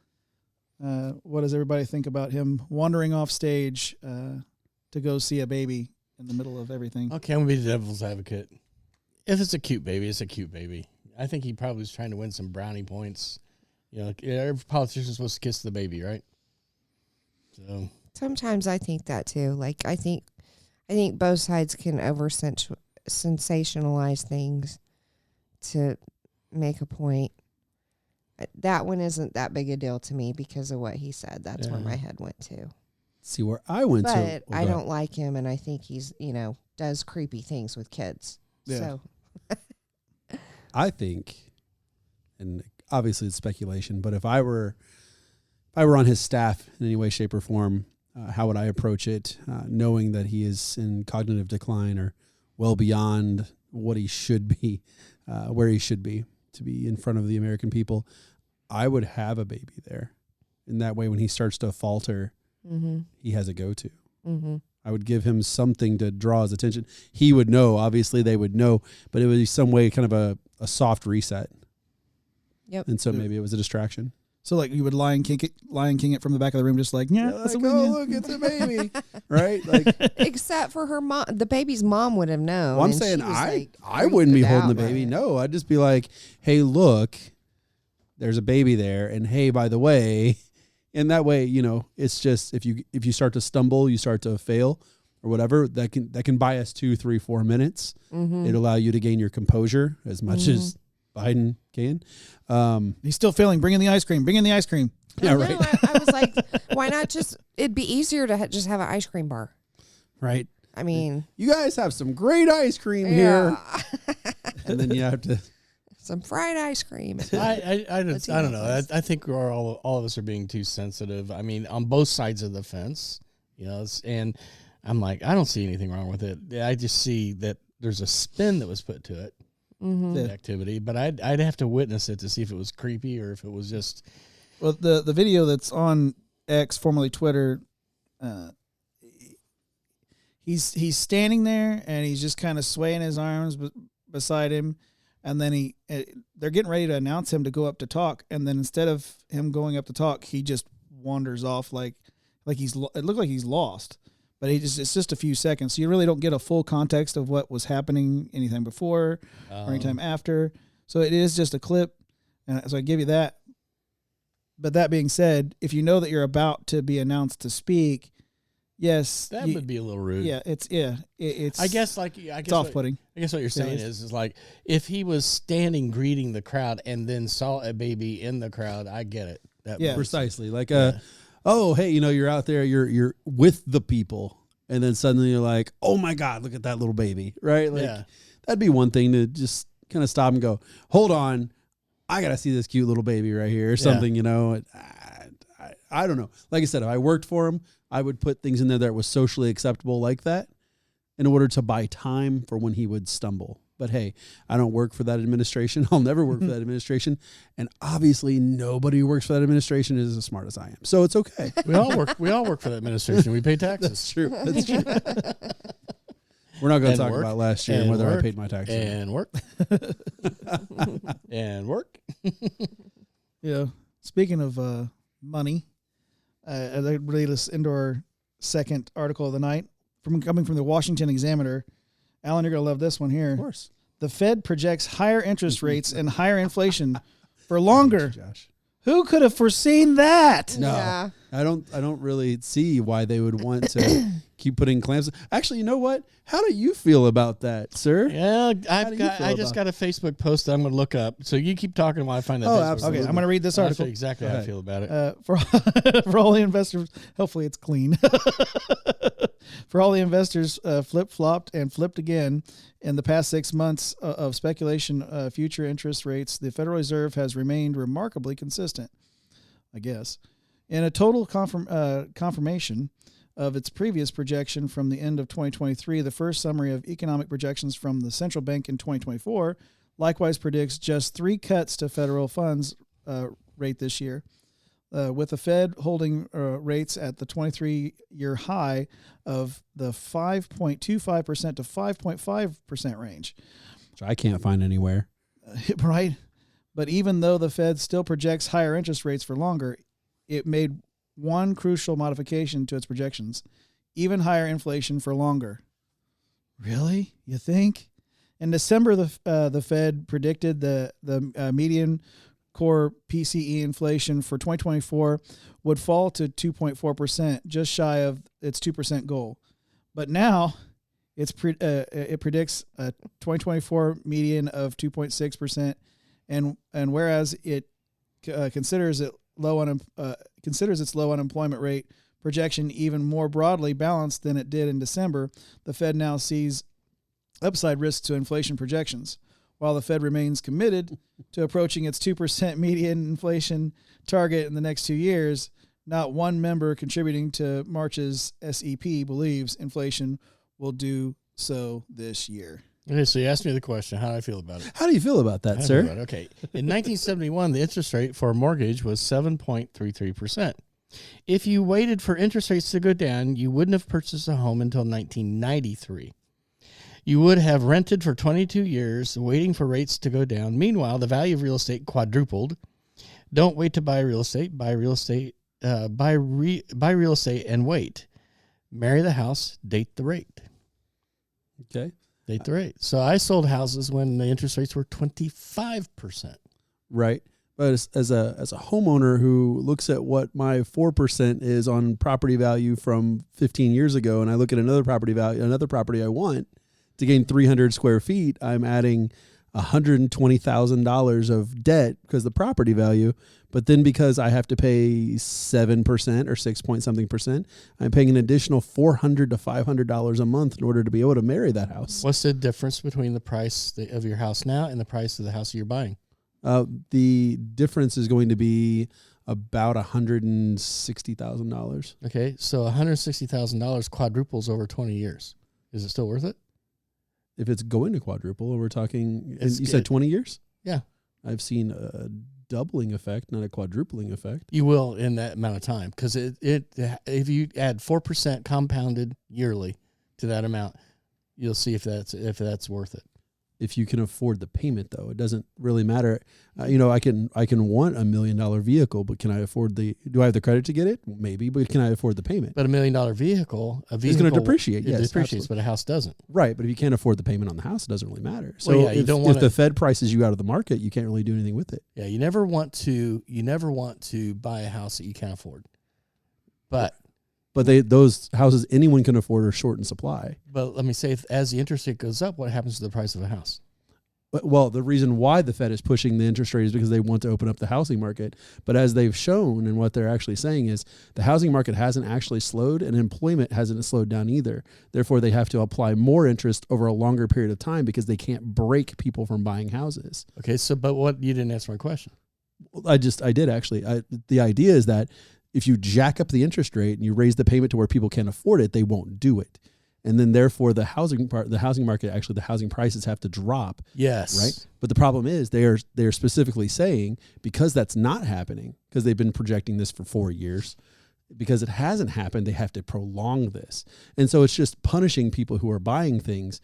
What does everybody think about him wandering off stage to go see a baby in the middle of everything? Okay, I'm going to be the devil's advocate. If it's a cute baby, it's a cute baby. I think he probably was trying to win some brownie points. You know, every politician's supposed to kiss the baby, right? So Sometimes I think that too. Like I think both sides can sensationalize things to make a point. That one isn't that big a deal to me because of what he said. That's where my head went to. See where I went to. But I don't like him, and I think he's, does creepy things with kids. Yeah. So I think, and obviously it's speculation, but if I were on his staff in any way, shape, or form, how would I approach it, knowing that he is in cognitive decline or well beyond what he should be, where he should be to be in front of the American people? I would have a baby there. In that way, when he starts to falter, he has a go-to. Mm-hmm. I would give him something to draw his attention. He would know, obviously they would know, but it would be some way kind of a soft reset. Yep. And so maybe it was a distraction. So like you would Lion King it from the back of the room, just like, that's like, look, it's a baby, right? Like, except for her mom, the baby's mom would have known. Well, I'm saying I wouldn't be holding the baby. No, I'd just be like, hey, look, there's a baby there, and hey, by the way, and that way, it's just if you start to stumble, you start to fail or whatever, that can buy us 2, 3, 4 minutes. Mm-hmm. It'll allow you to gain your composure as much as Biden can. He's still failing. Bring in the ice cream. Yeah, right. I was like, why not just? It'd be easier to just have an ice cream bar, right? I mean, you guys have some great ice cream here, and then you have to some fried ice cream. I don't know. I think we're all of us are being too sensitive. I mean, on both sides of the fence, and I'm like, I don't see anything wrong with it. I just see that there's a spin that was put to it. Mm-hmm. The activity, but I'd have to witness it to see if it was creepy or if it was just. Well, the video that's on X, formerly Twitter, he's standing there and he's just kind of swaying his arms beside him, and then they're getting ready to announce him to go up to talk, and then instead of him going up to talk, he just wanders off like it looked like he's lost. But it's just a few seconds. So you really don't get a full context of what was happening anytime before or anytime after. So it is just a clip. And so I give you that. But that being said, if you know that you're about to be announced to speak, yes. That would be a little rude. Yeah, it's I guess off-putting. I guess what you're saying is like if he was standing greeting the crowd and then saw a baby in the crowd, I get it. Precisely. Like oh, hey, you're out there, you're with the people, and then suddenly you're like, oh my God, look at that little baby, right? Like, that'd be one thing to just kind of stop and go, hold on, I got to see this cute little baby right here or something, I don't know. Like I said, if I worked for him, I would put things in there that was socially acceptable like that in order to buy time for when he would stumble. But hey, I don't work for that administration. I'll never work for that administration. And obviously nobody who works for that administration is as smart as I am. So it's okay. We all work for that administration. We pay taxes. That's true. We're not going to talk about last year and whether I paid my taxes. And work. And work. Yeah. Speaking of money, that related us into our second article of the night coming from the Washington Examiner. Alan, you're going to love this one here. Of course. The Fed projects higher interest rates and higher inflation for longer. Josh. Who could have foreseen that? No. Yeah. I don't really see why they would want to keep putting clamps. Actually, you know what? How do you feel about that, sir? Yeah, I just got a Facebook post that I'm going to look up. So you keep talking while I find that. Oh, absolutely. Okay, I'm going to read this article. That's exactly how I feel about it. For all the investors, hopefully it's clean. For all the investors flip-flopped and flipped again in the past 6 months of speculation future interest rates, the Federal Reserve has remained remarkably consistent, I guess. In a total confirmation of its previous projection from the end of 2023, the first summary of economic projections from the central bank in 2024 likewise predicts just 3 cuts to federal funds rate this year, with the Fed holding rates at the 23-year high of the 5.25% to 5.5% range. Which I can't find anywhere. Right? But even though the Fed still projects higher interest rates for longer, it made one crucial modification to its projections: even higher inflation for longer. Really? You think? In December, the Fed predicted the median core PCE inflation for 2024 would fall to 2.4%, just shy of its 2% goal. But now it predicts a 2024 median of 2.6%, and whereas it considers its low unemployment rate projection even more broadly balanced than it did in December, the Fed now sees upside risks to inflation projections. While the Fed remains committed to approaching its 2% median inflation target in the next 2 years, not one member contributing to March's SEP believes inflation will do so this year. Okay, so you asked me the question. How do I feel about it? How do you feel about that, sir? Okay. In 1971, the interest rate for a mortgage was 7.33%. If you waited for interest rates to go down, you wouldn't have purchased a home until 1993. You would have rented for 22 years, waiting for rates to go down. Meanwhile, the value of real estate quadrupled. Don't wait to buy real estate. Buy real estate. Buy real estate and wait. Marry the house. Date the rate. Okay. Date the rate. So I sold houses when the interest rates were 25%. Right. But as a homeowner who looks at what my 4% is on property value from 15 years ago, and I look at another property I want to gain 300 square feet, I'm adding $120,000 of debt because the property value. But then because I have to pay 7% or 6 point something percent, I'm paying an additional $400 to $500 a month in order to be able to marry that house. What's the difference between the price of your house now and the price of the house you're buying? The difference is going to be about $160,000. Okay, so $160,000 quadruples over 20 years. Is it still worth it? If it's going to quadruple, we're talking, It's you good. said 20 years? Yeah. I've seen a doubling effect, not a quadrupling effect. You will in that amount of time, because if you add 4% compounded yearly to that amount, you'll see if that's worth it. If you can afford the payment, though, it doesn't really matter. I can want $1 million vehicle, but can I afford do I have the credit to get it? Maybe, but can I afford the payment? But $1 million vehicle, it's going to depreciate. It Yes, depreciates, absolutely. but a house doesn't. Right, but if you can't afford the payment on the house, it doesn't really matter. So Well, yeah, you don't wanna- if the Fed prices you out of the market, you can't really do anything with it. Yeah, you never want to buy a house that you can't afford. But those houses anyone can afford are short in supply. But let me say, as the interest rate goes up, what happens to the price of a house? Well, the reason why the Fed is pushing the interest rate is because they want to open up the housing market. But as they've shown, and what they're actually saying is the housing market hasn't actually slowed and employment hasn't slowed down either. Therefore, they have to apply more interest over a longer period of time because they can't break people from buying houses. Okay, but you didn't answer my question. I did actually. The idea is that if you jack up the interest rate and you raise the payment to where people can't afford it, they won't do it. And then therefore the housing market, actually the housing prices have to drop. Yes. Right. But the problem is they're specifically saying, because that's not happening, because they've been projecting this for 4 years, because it hasn't happened, they have to prolong this. And so it's just punishing people who are buying things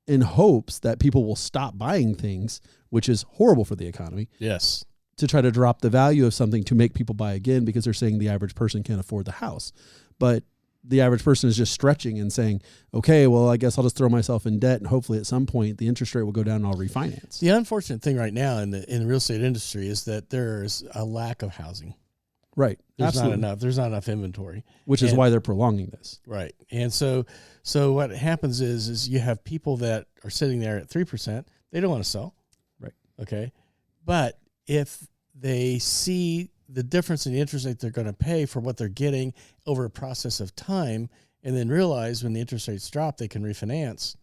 in hopes that people will stop buying things, which is horrible for the economy. Yes. To try to drop the value of something to make people buy again, because they're saying the average person can't afford the house. But the average person is just stretching and saying, okay, well, I guess I'll just throw myself in debt and hopefully at some point the interest rate will go down and I'll refinance. The unfortunate thing right now in the real estate industry is that there's a lack of housing. Right. There's Absolutely. not enough. There's not enough inventory. Which is why they're prolonging this. Right. And so what happens is you have people that are sitting there at 3%. They don't want to sell. Right. Okay. But if they see the difference in the interest rate they're going to pay for what they're getting over a process of time, and then realize when the interest rates drop, they can refinance,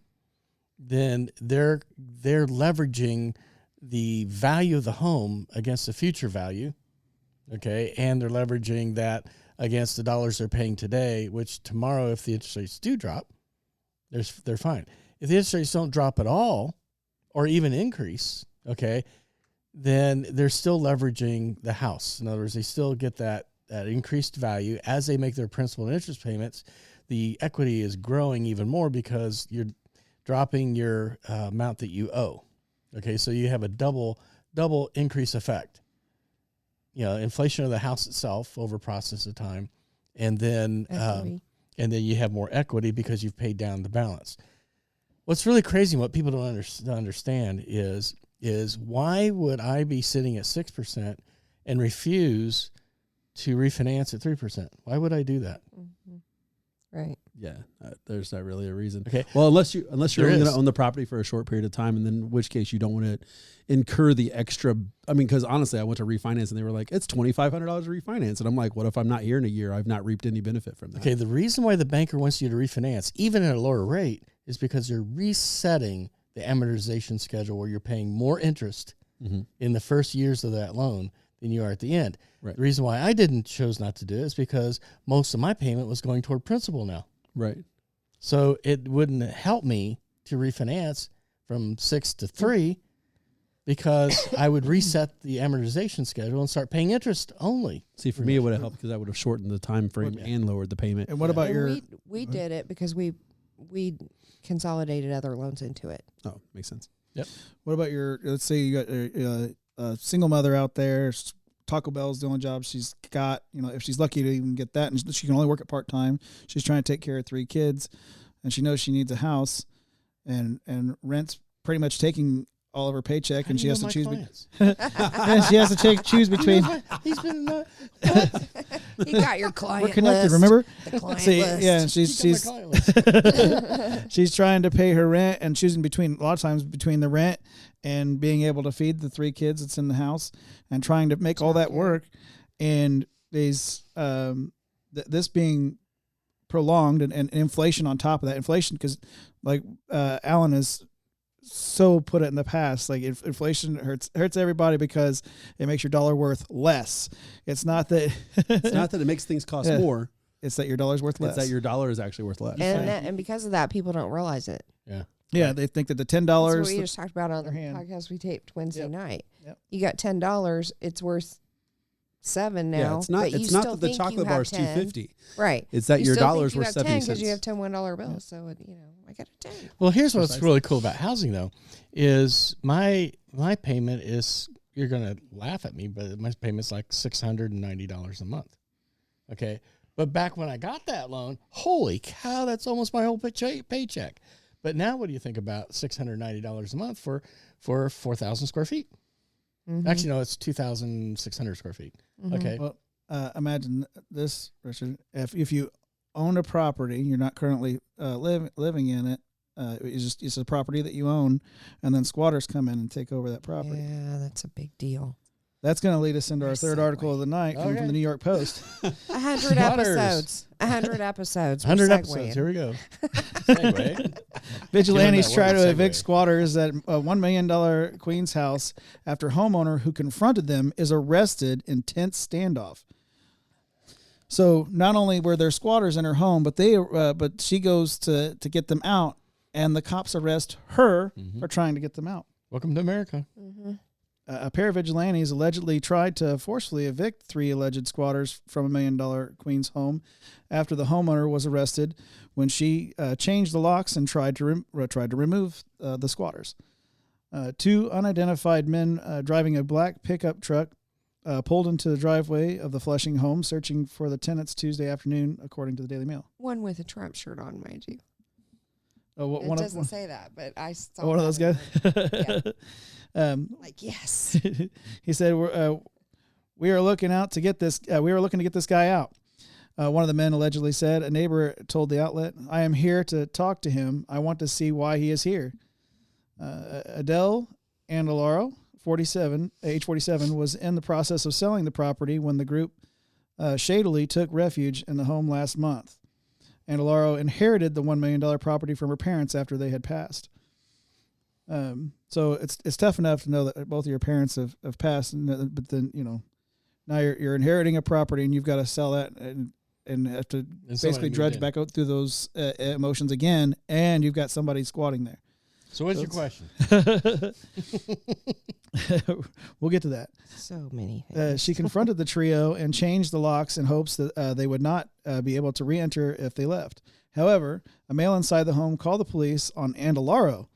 then they're leveraging the value of the home against the future value, okay, and they're leveraging that against the dollars they're paying today, which tomorrow, if the interest rates do drop, they're fine. If the interest rates don't drop at all or even increase, okay, then they're still leveraging the house. In other words, they still get that increased value as they make their principal and interest payments. The equity is growing even more because you're dropping your amount that you owe. Okay, so you have a double increase effect. You know, inflation of the house itself over process of time, and then you have more equity because you've paid down the balance. What's really crazy, what people don't understand is why would I be sitting at 6% and refuse to refinance at 3%? Why would I do that? Mm-hmm. Right. Yeah, there's not really a reason. Okay. Well, unless you're only going to own the property for a short period of time, and then in which case you don't want to incur the extra. I mean, because honestly, I went to refinance and they were like, it's $2,500 to refinance, and I'm like, what if I'm not here in a year? I've not reaped any benefit from that. Okay. The reason why the banker wants you to refinance, even at a lower rate, is because they're resetting the amortization schedule where you're paying more interest in the first years of that loan than you are at the end. Right. The reason why I chose not to do it is because most of my payment was going toward principal now. Right. So it wouldn't help me to refinance from 6 to 3 because I would reset the amortization schedule and start paying interest only. See, for me, it would have helped because I would have shortened the time frame and lowered the payment. And what about And your? we did it because we consolidated other loans into it. Oh, makes sense. Yep. What about your? Let's say you got a single mother out there. Taco Bell's the only job she's got. You know, if she's lucky to even get that, and she can only work at part time. She's trying to take care of 3 kids, and she knows she needs a house, and rent's pretty much taking all of her paycheck, and she has to choose. And she has to choose between. He's been. You got your client. We're connected, list. remember? The client See, list. yeah, and she's trying to pay her rent and choosing between a lot of times between the rent and being able to feed the 3 kids that's in the house and trying to make all that work. And these this being prolonged and inflation on top of that inflation, because like Alan has so put it in the past, like inflation hurts everybody because it makes your dollar worth less. It's not that it makes things cost more. It's that your dollar's worth less. It's that your dollar is actually worth less. And because of that, people don't realize it. Yeah. Yeah, they think that the $10. That's what we just talked about on the podcast we taped Wednesday night. Yep. You got $10, it's worth $7 now. Yeah, it's not. But it's you not still that the think chocolate you bar have is 10. $2.50. Right. It's that you your still dollar's think worth you have 70 10 because you have cents. 10 $1 bills. So I got a 10. Well, here's what's really cool about housing, though, is my payment is, you're going to laugh at me, but my payment's like $690 a month. Okay. But back when I got that loan, holy cow, that's almost my whole paycheck. But now what do you think about $690 a month for 4,000 square feet? Mm-hmm. Actually, no, it's 2,600 square feet. Mm-hmm. Okay. Well, imagine this, Richard. If you own a property, you're not currently living in it. It's a property that you own, and then squatters come in and take over that property. Yeah, that's a big deal. That's going to lead us into our third article of the night coming from the New York Post. 100 episodes. 100 episodes. 100 episodes. Here we go. Segue. Vigilantes try to evict squatters at a $1 million Queens house after homeowner who confronted them is arrested in tense standoff. So not only were there squatters in her home, but she goes to get them out, and the cops arrest her for trying to get them out. Welcome to America. Mm-hmm. A pair of vigilantes allegedly tried to forcefully evict 3 alleged squatters from a $1 million Queens home after the homeowner was arrested when she changed the locks and tried to remove the squatters. 2 unidentified men driving a black pickup truck pulled into the driveway of the Flushing home, searching for the tenants Tuesday afternoon, according to the Daily Mail. One with a Trump shirt on, mind you. Oh, it doesn't say that, but I saw one of those guys. Yeah. Like, yes. He said, "We are looking to get this guy out." One of the men allegedly said. A neighbor told the outlet, "I am here to talk to him. I want to see why he is here." Adele Andalaro, age 47, was in the process of selling the property when the group shadily took refuge in the home last month. Andalaro inherited the $1 million property from her parents after they had passed. So it's tough enough to know that both of your parents have passed, but then, now you're inheriting a property and you've got to sell that and have to basically drudge back out through those emotions again, and you've got somebody squatting there. So what's your question? We'll get to that. So many things. She confronted the trio and changed the locks in hopes that they would not be able to re-enter if they left. However, a male inside the home called the police on Andalaro,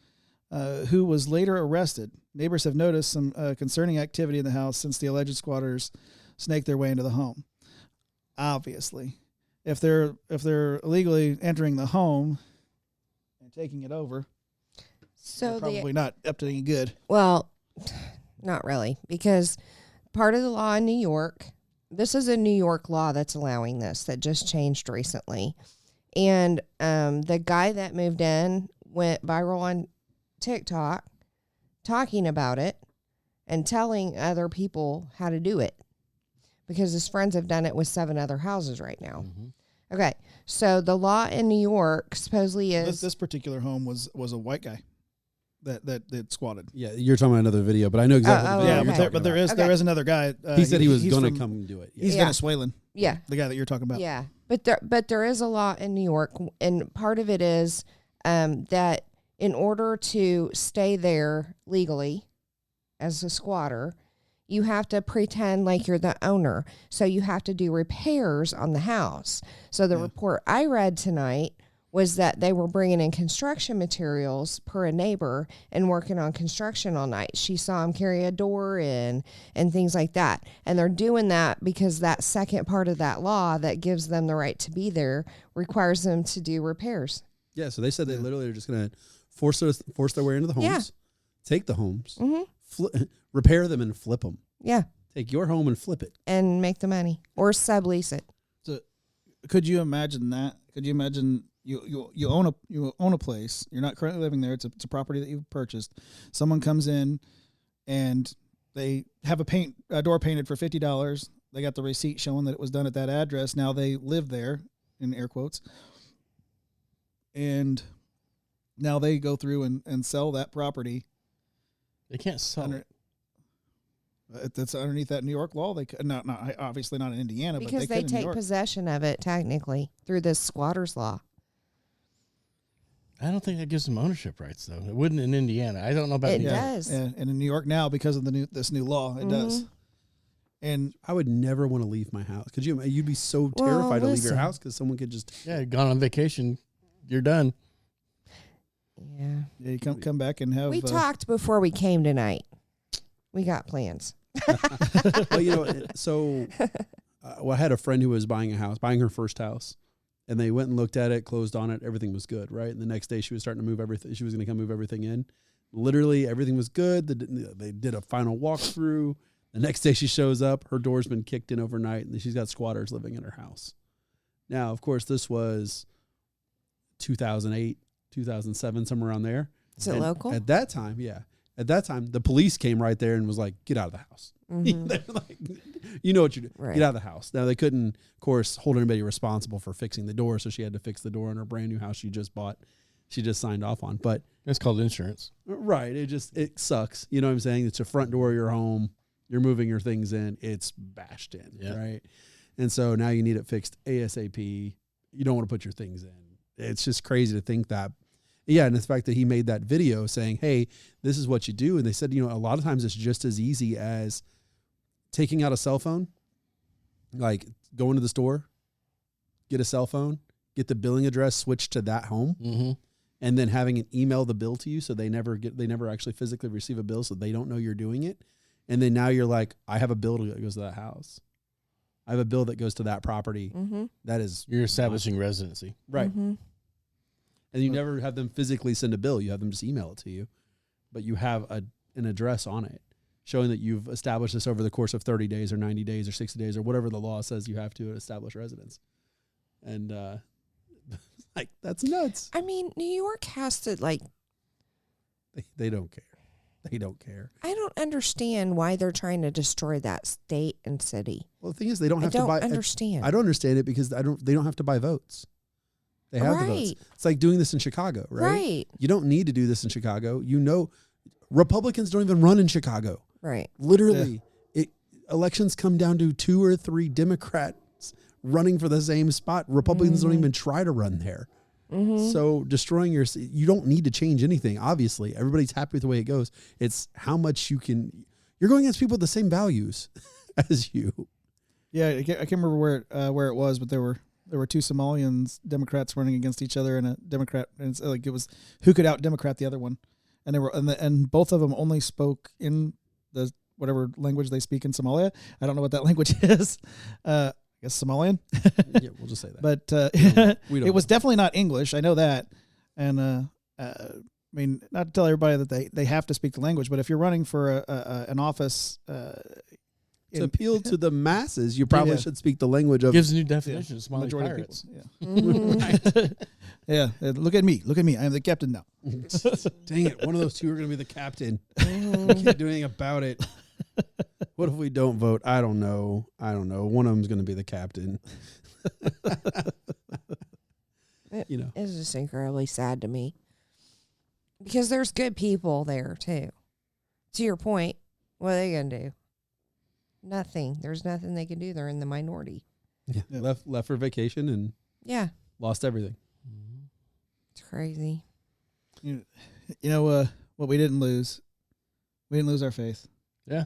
who was later arrested. Neighbors have noticed some concerning activity in the house since the alleged squatters snaked their way into the home. Obviously, if they're illegally entering the home and taking it over, so they're probably not up to any good. Well, not really, because part of the law in New York, this is a New York law that's allowing this, that just changed recently. And the guy that moved in went viral on TikTok talking about it and telling other people how to do it, because his friends have done it with 7 other houses right now. Mm-hmm. Okay, so the law in New York supposedly is... This particular home was a white guy that squatted. Yeah, you're talking about another video, but I know exactly what video you're talking but there is another guy. He said he was going to come and do it. He's Venezuelan. Yeah. The guy that you're talking about. Yeah, but there is a law in New York, and part of it is that in order to stay there legally as a squatter, you have to pretend like you're the owner. So you have to do repairs on the house. So the report I read tonight was that they were bringing in construction materials per a neighbor and working on construction all night. She saw them carry a door in and things like that. And they're doing that because that second part of that law that gives them the right to be there requires them to do repairs. Yeah, so they said they literally are just going to force their way into the homes, take the homes, repair them and flip them. Yeah. Take your home and flip it. And make the money or sublease it. So could you imagine that? Could you imagine you own a place. You're not currently living there. It's a property that you've purchased. Someone comes in and they have a door painted for $50. They got the receipt showing that it was done at that address. Now they live there, in air quotes. And now they go through and sell that property. They can't sell it. That's underneath that New York law. They not obviously not in Indiana, because but they take possession of it technically through this squatter's law. I don't think that gives them ownership rights, though. It wouldn't in Indiana. I don't know about it. Does. And in New York now, because of this new law, it does. And I would never want to leave my house. Could you? You'd be so terrified to leave your house because someone could just gone on vacation. You're done. Yeah. You come back and have. We talked before we came tonight. We got plans. Well, so I had a friend who was buying her first house, and they went and looked at it, closed on it, everything was good, right? And the next day she was starting to move everything. She was going to come move everything in. Literally everything was good. They did a final walkthrough. The next day she shows up, her door's been kicked in overnight, and she's got squatters living in her house. Now, of course, this was 2008, 2007, somewhere around there. Is it local? At that time, yeah. At that time, the police came right there and was like, get out of the house. Mm-hmm. They're like, you know what you do. Right. Get out of the house. Now, they couldn't, of course, hold anybody responsible for fixing the door, so she had to fix the door in her brand new house she just bought. She just signed off on. But it's called insurance. Right. It sucks. You know what I'm saying? It's a front door of your home. You're moving your things in. It's bashed in, right? And so now you need it fixed ASAP. You don't want to put your things in. It's just crazy to think that. Yeah, and the fact that he made that video saying, hey, this is what you do. And they said, a lot of times it's just as easy as taking out a cell phone, like going to the store, get a cell phone, get the billing address switched to that home, and then having it email the bill to you so they never actually physically receive a bill so they don't know you're doing it. And then now you're like, I have a bill that goes to that house. I have a bill that goes to that property. That is... You're establishing residency. Right. And you never have them physically send a bill. You have them just email it to you. But you have an address on it showing that you've established this over the course of 30 days or 90 days or 60 days or whatever the law says you have to establish residence. And like, that's nuts. I mean, New York has to They don't care. They don't care. I don't understand why they're trying to destroy that state and city. Well, the thing is, they don't have to buy. I don't understand. I don't understand it because they don't have to buy votes. They have the votes. It's like doing this in Chicago, right? Right. You don't need to do this in Chicago. You know, Republicans don't even run in Chicago. Right. Literally, elections come down to 2 or 3 Democrats running for the same spot. Republicans don't even try to run there. So destroying you don't need to change anything. Obviously, everybody's happy with the way it goes. It's how much you're going against people with the same values as you. Yeah, I can't remember where it was, but there were 2 Somalians Democrats running against each other, and a Democrat, and it's like it was who could out Democrat the other one, and they were and both of them only spoke in the whatever language they speak in Somalia. I don't know what that language is. I guess Somalian. Yeah, we'll just say that. But we don't it was definitely not English. I know that. And I mean, not to tell everybody that they have to speak the language, but if you're running for an office, to appeal to the masses, you probably should speak the language of gives new definition of Somali majority of pirates. people. Yeah. Yeah. Look at me. I am the captain now. Dang it! One of those 2 are going to be the captain. We can't do anything about it. What if we don't vote? I don't know. One of them's going to be the captain. It's just incredibly sad to me because there's good people there too. To your point, what are they going to do? Nothing. There's nothing they can do. They're in the minority. Yeah. Left for vacation and lost everything. It's crazy. You know what we didn't lose? We didn't lose our faith. Yeah.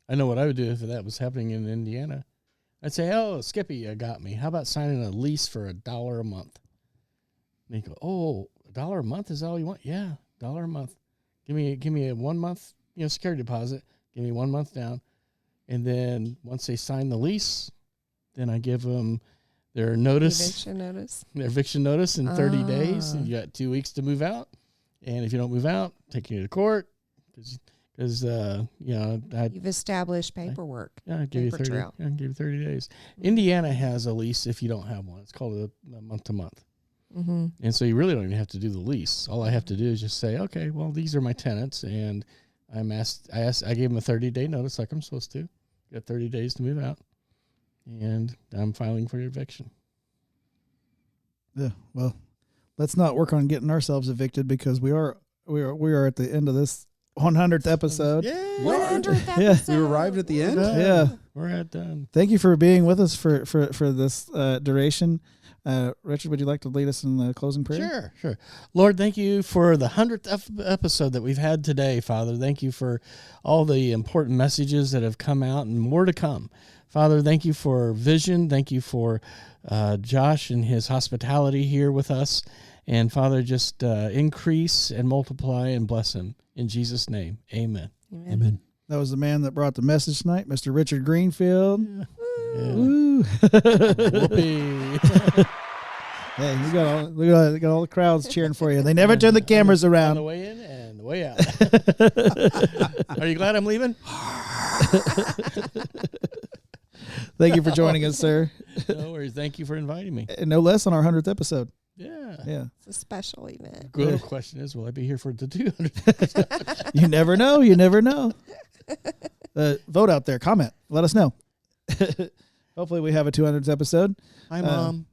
I know what I would do if that was happening in Indiana. I'd say, "Oh, Skippy, you got me. How about signing a lease for $1 a month?" And he'd go, "Oh, $1 a month is that all you want?" "Yeah, $1 a month. Give me a 1 month, security deposit. Give me 1 month down, and then once they sign the lease, then I give them their notice, their eviction notice in 30 days. And you got 2 weeks to move out, and if you don't move out, take you to court because you've established paperwork. I give you 30. I give you 30 days. Indiana has a lease if you don't have one. It's called a month to month. And so you really don't even have to do the lease. All I have to do is just say, okay, well, these are my tenants, and I gave them a 30-day notice like I'm supposed to. You got 30 days to move out, and I'm filing for your eviction. Yeah. Well, let's not work on getting ourselves evicted because we are at the end of this 100th episode. Yeah. 100th Yeah. episode. We arrived at the end. Yeah. We're at done. Thank you for being with us for this duration. Richard, would you like to lead us in the closing prayer? Sure. Lord, thank you for the 100th episode that we've had today, Father. Thank you for all the important messages that have come out and more to come. Father, thank you for vision. Thank you for Josh and his hospitality here with us. And Father, just increase and multiply and bless him. In Jesus' name, amen. Amen. That was the man that brought the message tonight, Mr. Richard Greenfield. Yeah. Woo. Whoopee. Hey, you got all the crowds cheering for you. They never turn the cameras On around. the way in and the way out. Are you glad I'm leaving? Thank you for joining us, sir. No worries. Thank you for inviting me. And no less on our 100th episode. Yeah. Yeah. It's a special event. Good question is, will I be here for the 200? You never know. You never know. Vote out there. Comment. Let us know. Hopefully we have a 200th episode. Hi, Mom.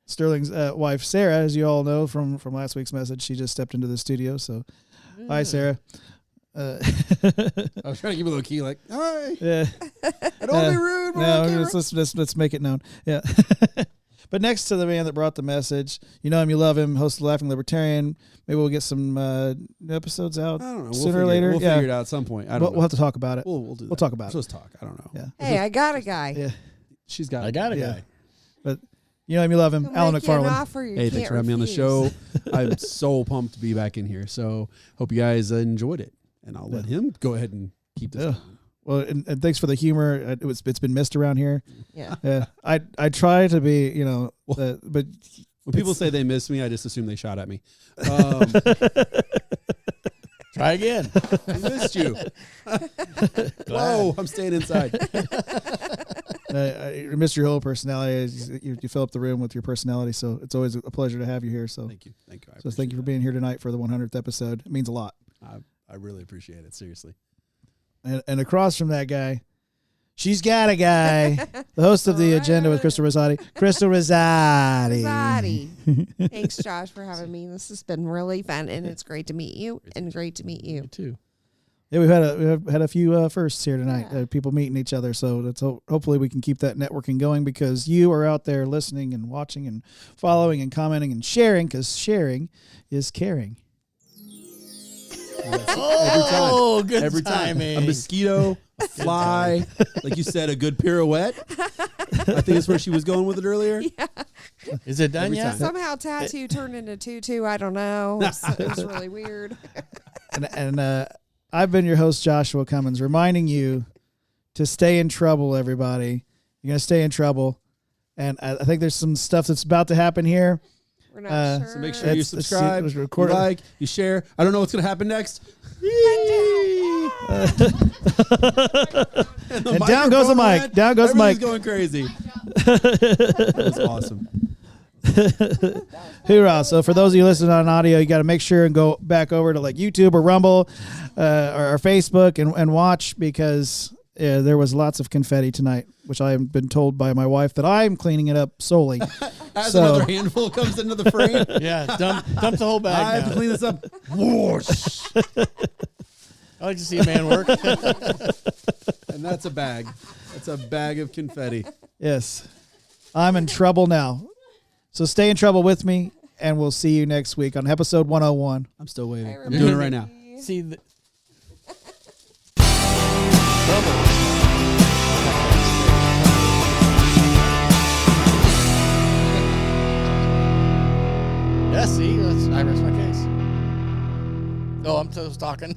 Sterling's wife, Sarah, as you all know from last week's message, she just stepped into the studio. So, hi, Sarah. I was trying to give a little key, like, hi. Yeah. Don't be rude. No, let's make it known. Yeah. But next to the man that brought the message, you know him, you love him, host of Laughing Libertarian. Maybe we'll get some new episodes out I don't know. sooner or later. We'll figure it out at some point. I don't know. We'll have to talk about it. We'll do that. We'll talk about it. We'll just talk. I don't know. Yeah. Hey, I got a guy. Yeah. She's got I got a Yeah. guy. But you know him, you love him. He'll Alan make you an McFarland. offer you Hey, thanks can't for having me on the refuse. show. I'm so pumped to be back in here. So hope you guys enjoyed it. And I'll let him go ahead and keep this Yeah. going. Well, and thanks for the humor. It's been missed around here. Yeah. Yeah. I try to be, but When people say they miss me, I just assume they shot at me. Try again. I missed you. Whoa, I'm staying inside. I miss your whole personality. You fill up the room with your personality, so it's always a pleasure to have you here. So Thank you. I so thank you for being here tonight for the 100th episode. It means a lot. I really appreciate it. Seriously. And across from that guy, She's got a guy. The host of The Agenda with Crystal Rosati. Crystal Rosati. Rosati. Thanks, Josh, for having me. This has been really fun, and it's great to meet you, and great to meet you. You too. Yeah, we've had a few firsts here tonight. People meeting each other, so that's hopefully we can keep that networking going because you are out there listening and watching and following and commenting and sharing because sharing is caring. Oh, good Every time. timing. A mosquito, a fly, like you said, a good pirouette. I think that's where she was going with it earlier. Yeah. Is it done Every yet? time. Somehow tattoo turned into tutu. I don't know. It was really weird. And I've been your host, Joshua Cummins, reminding you to stay in trouble, everybody. You're going to stay in trouble. And I think there's some stuff that's about to happen here. We're not sure. So make sure you subscribe, it's you recorded. like, you share. I don't know what's going to happen next. And down goes the mic. Down goes the mic. Everything's going crazy. That's awesome. Hoorah. So for those of you listening on audio, you got to make sure and go back over to like YouTube or Rumble or Facebook and watch because there was lots of confetti tonight, which I have been told by my wife that I'm cleaning it up solely. As another handful comes into the frame, Yeah, dump the whole bag. I have to now. clean this up. Whoosh. I like to see a man work. And that's a bag. That's a bag of confetti. Yes. I'm in trouble now. So stay in trouble with me, and we'll see you next week on episode 101. I'm still waiting. Hi, I'm doing it right now. See the. Yeah, see, I rest my case. Oh, I'm still talking.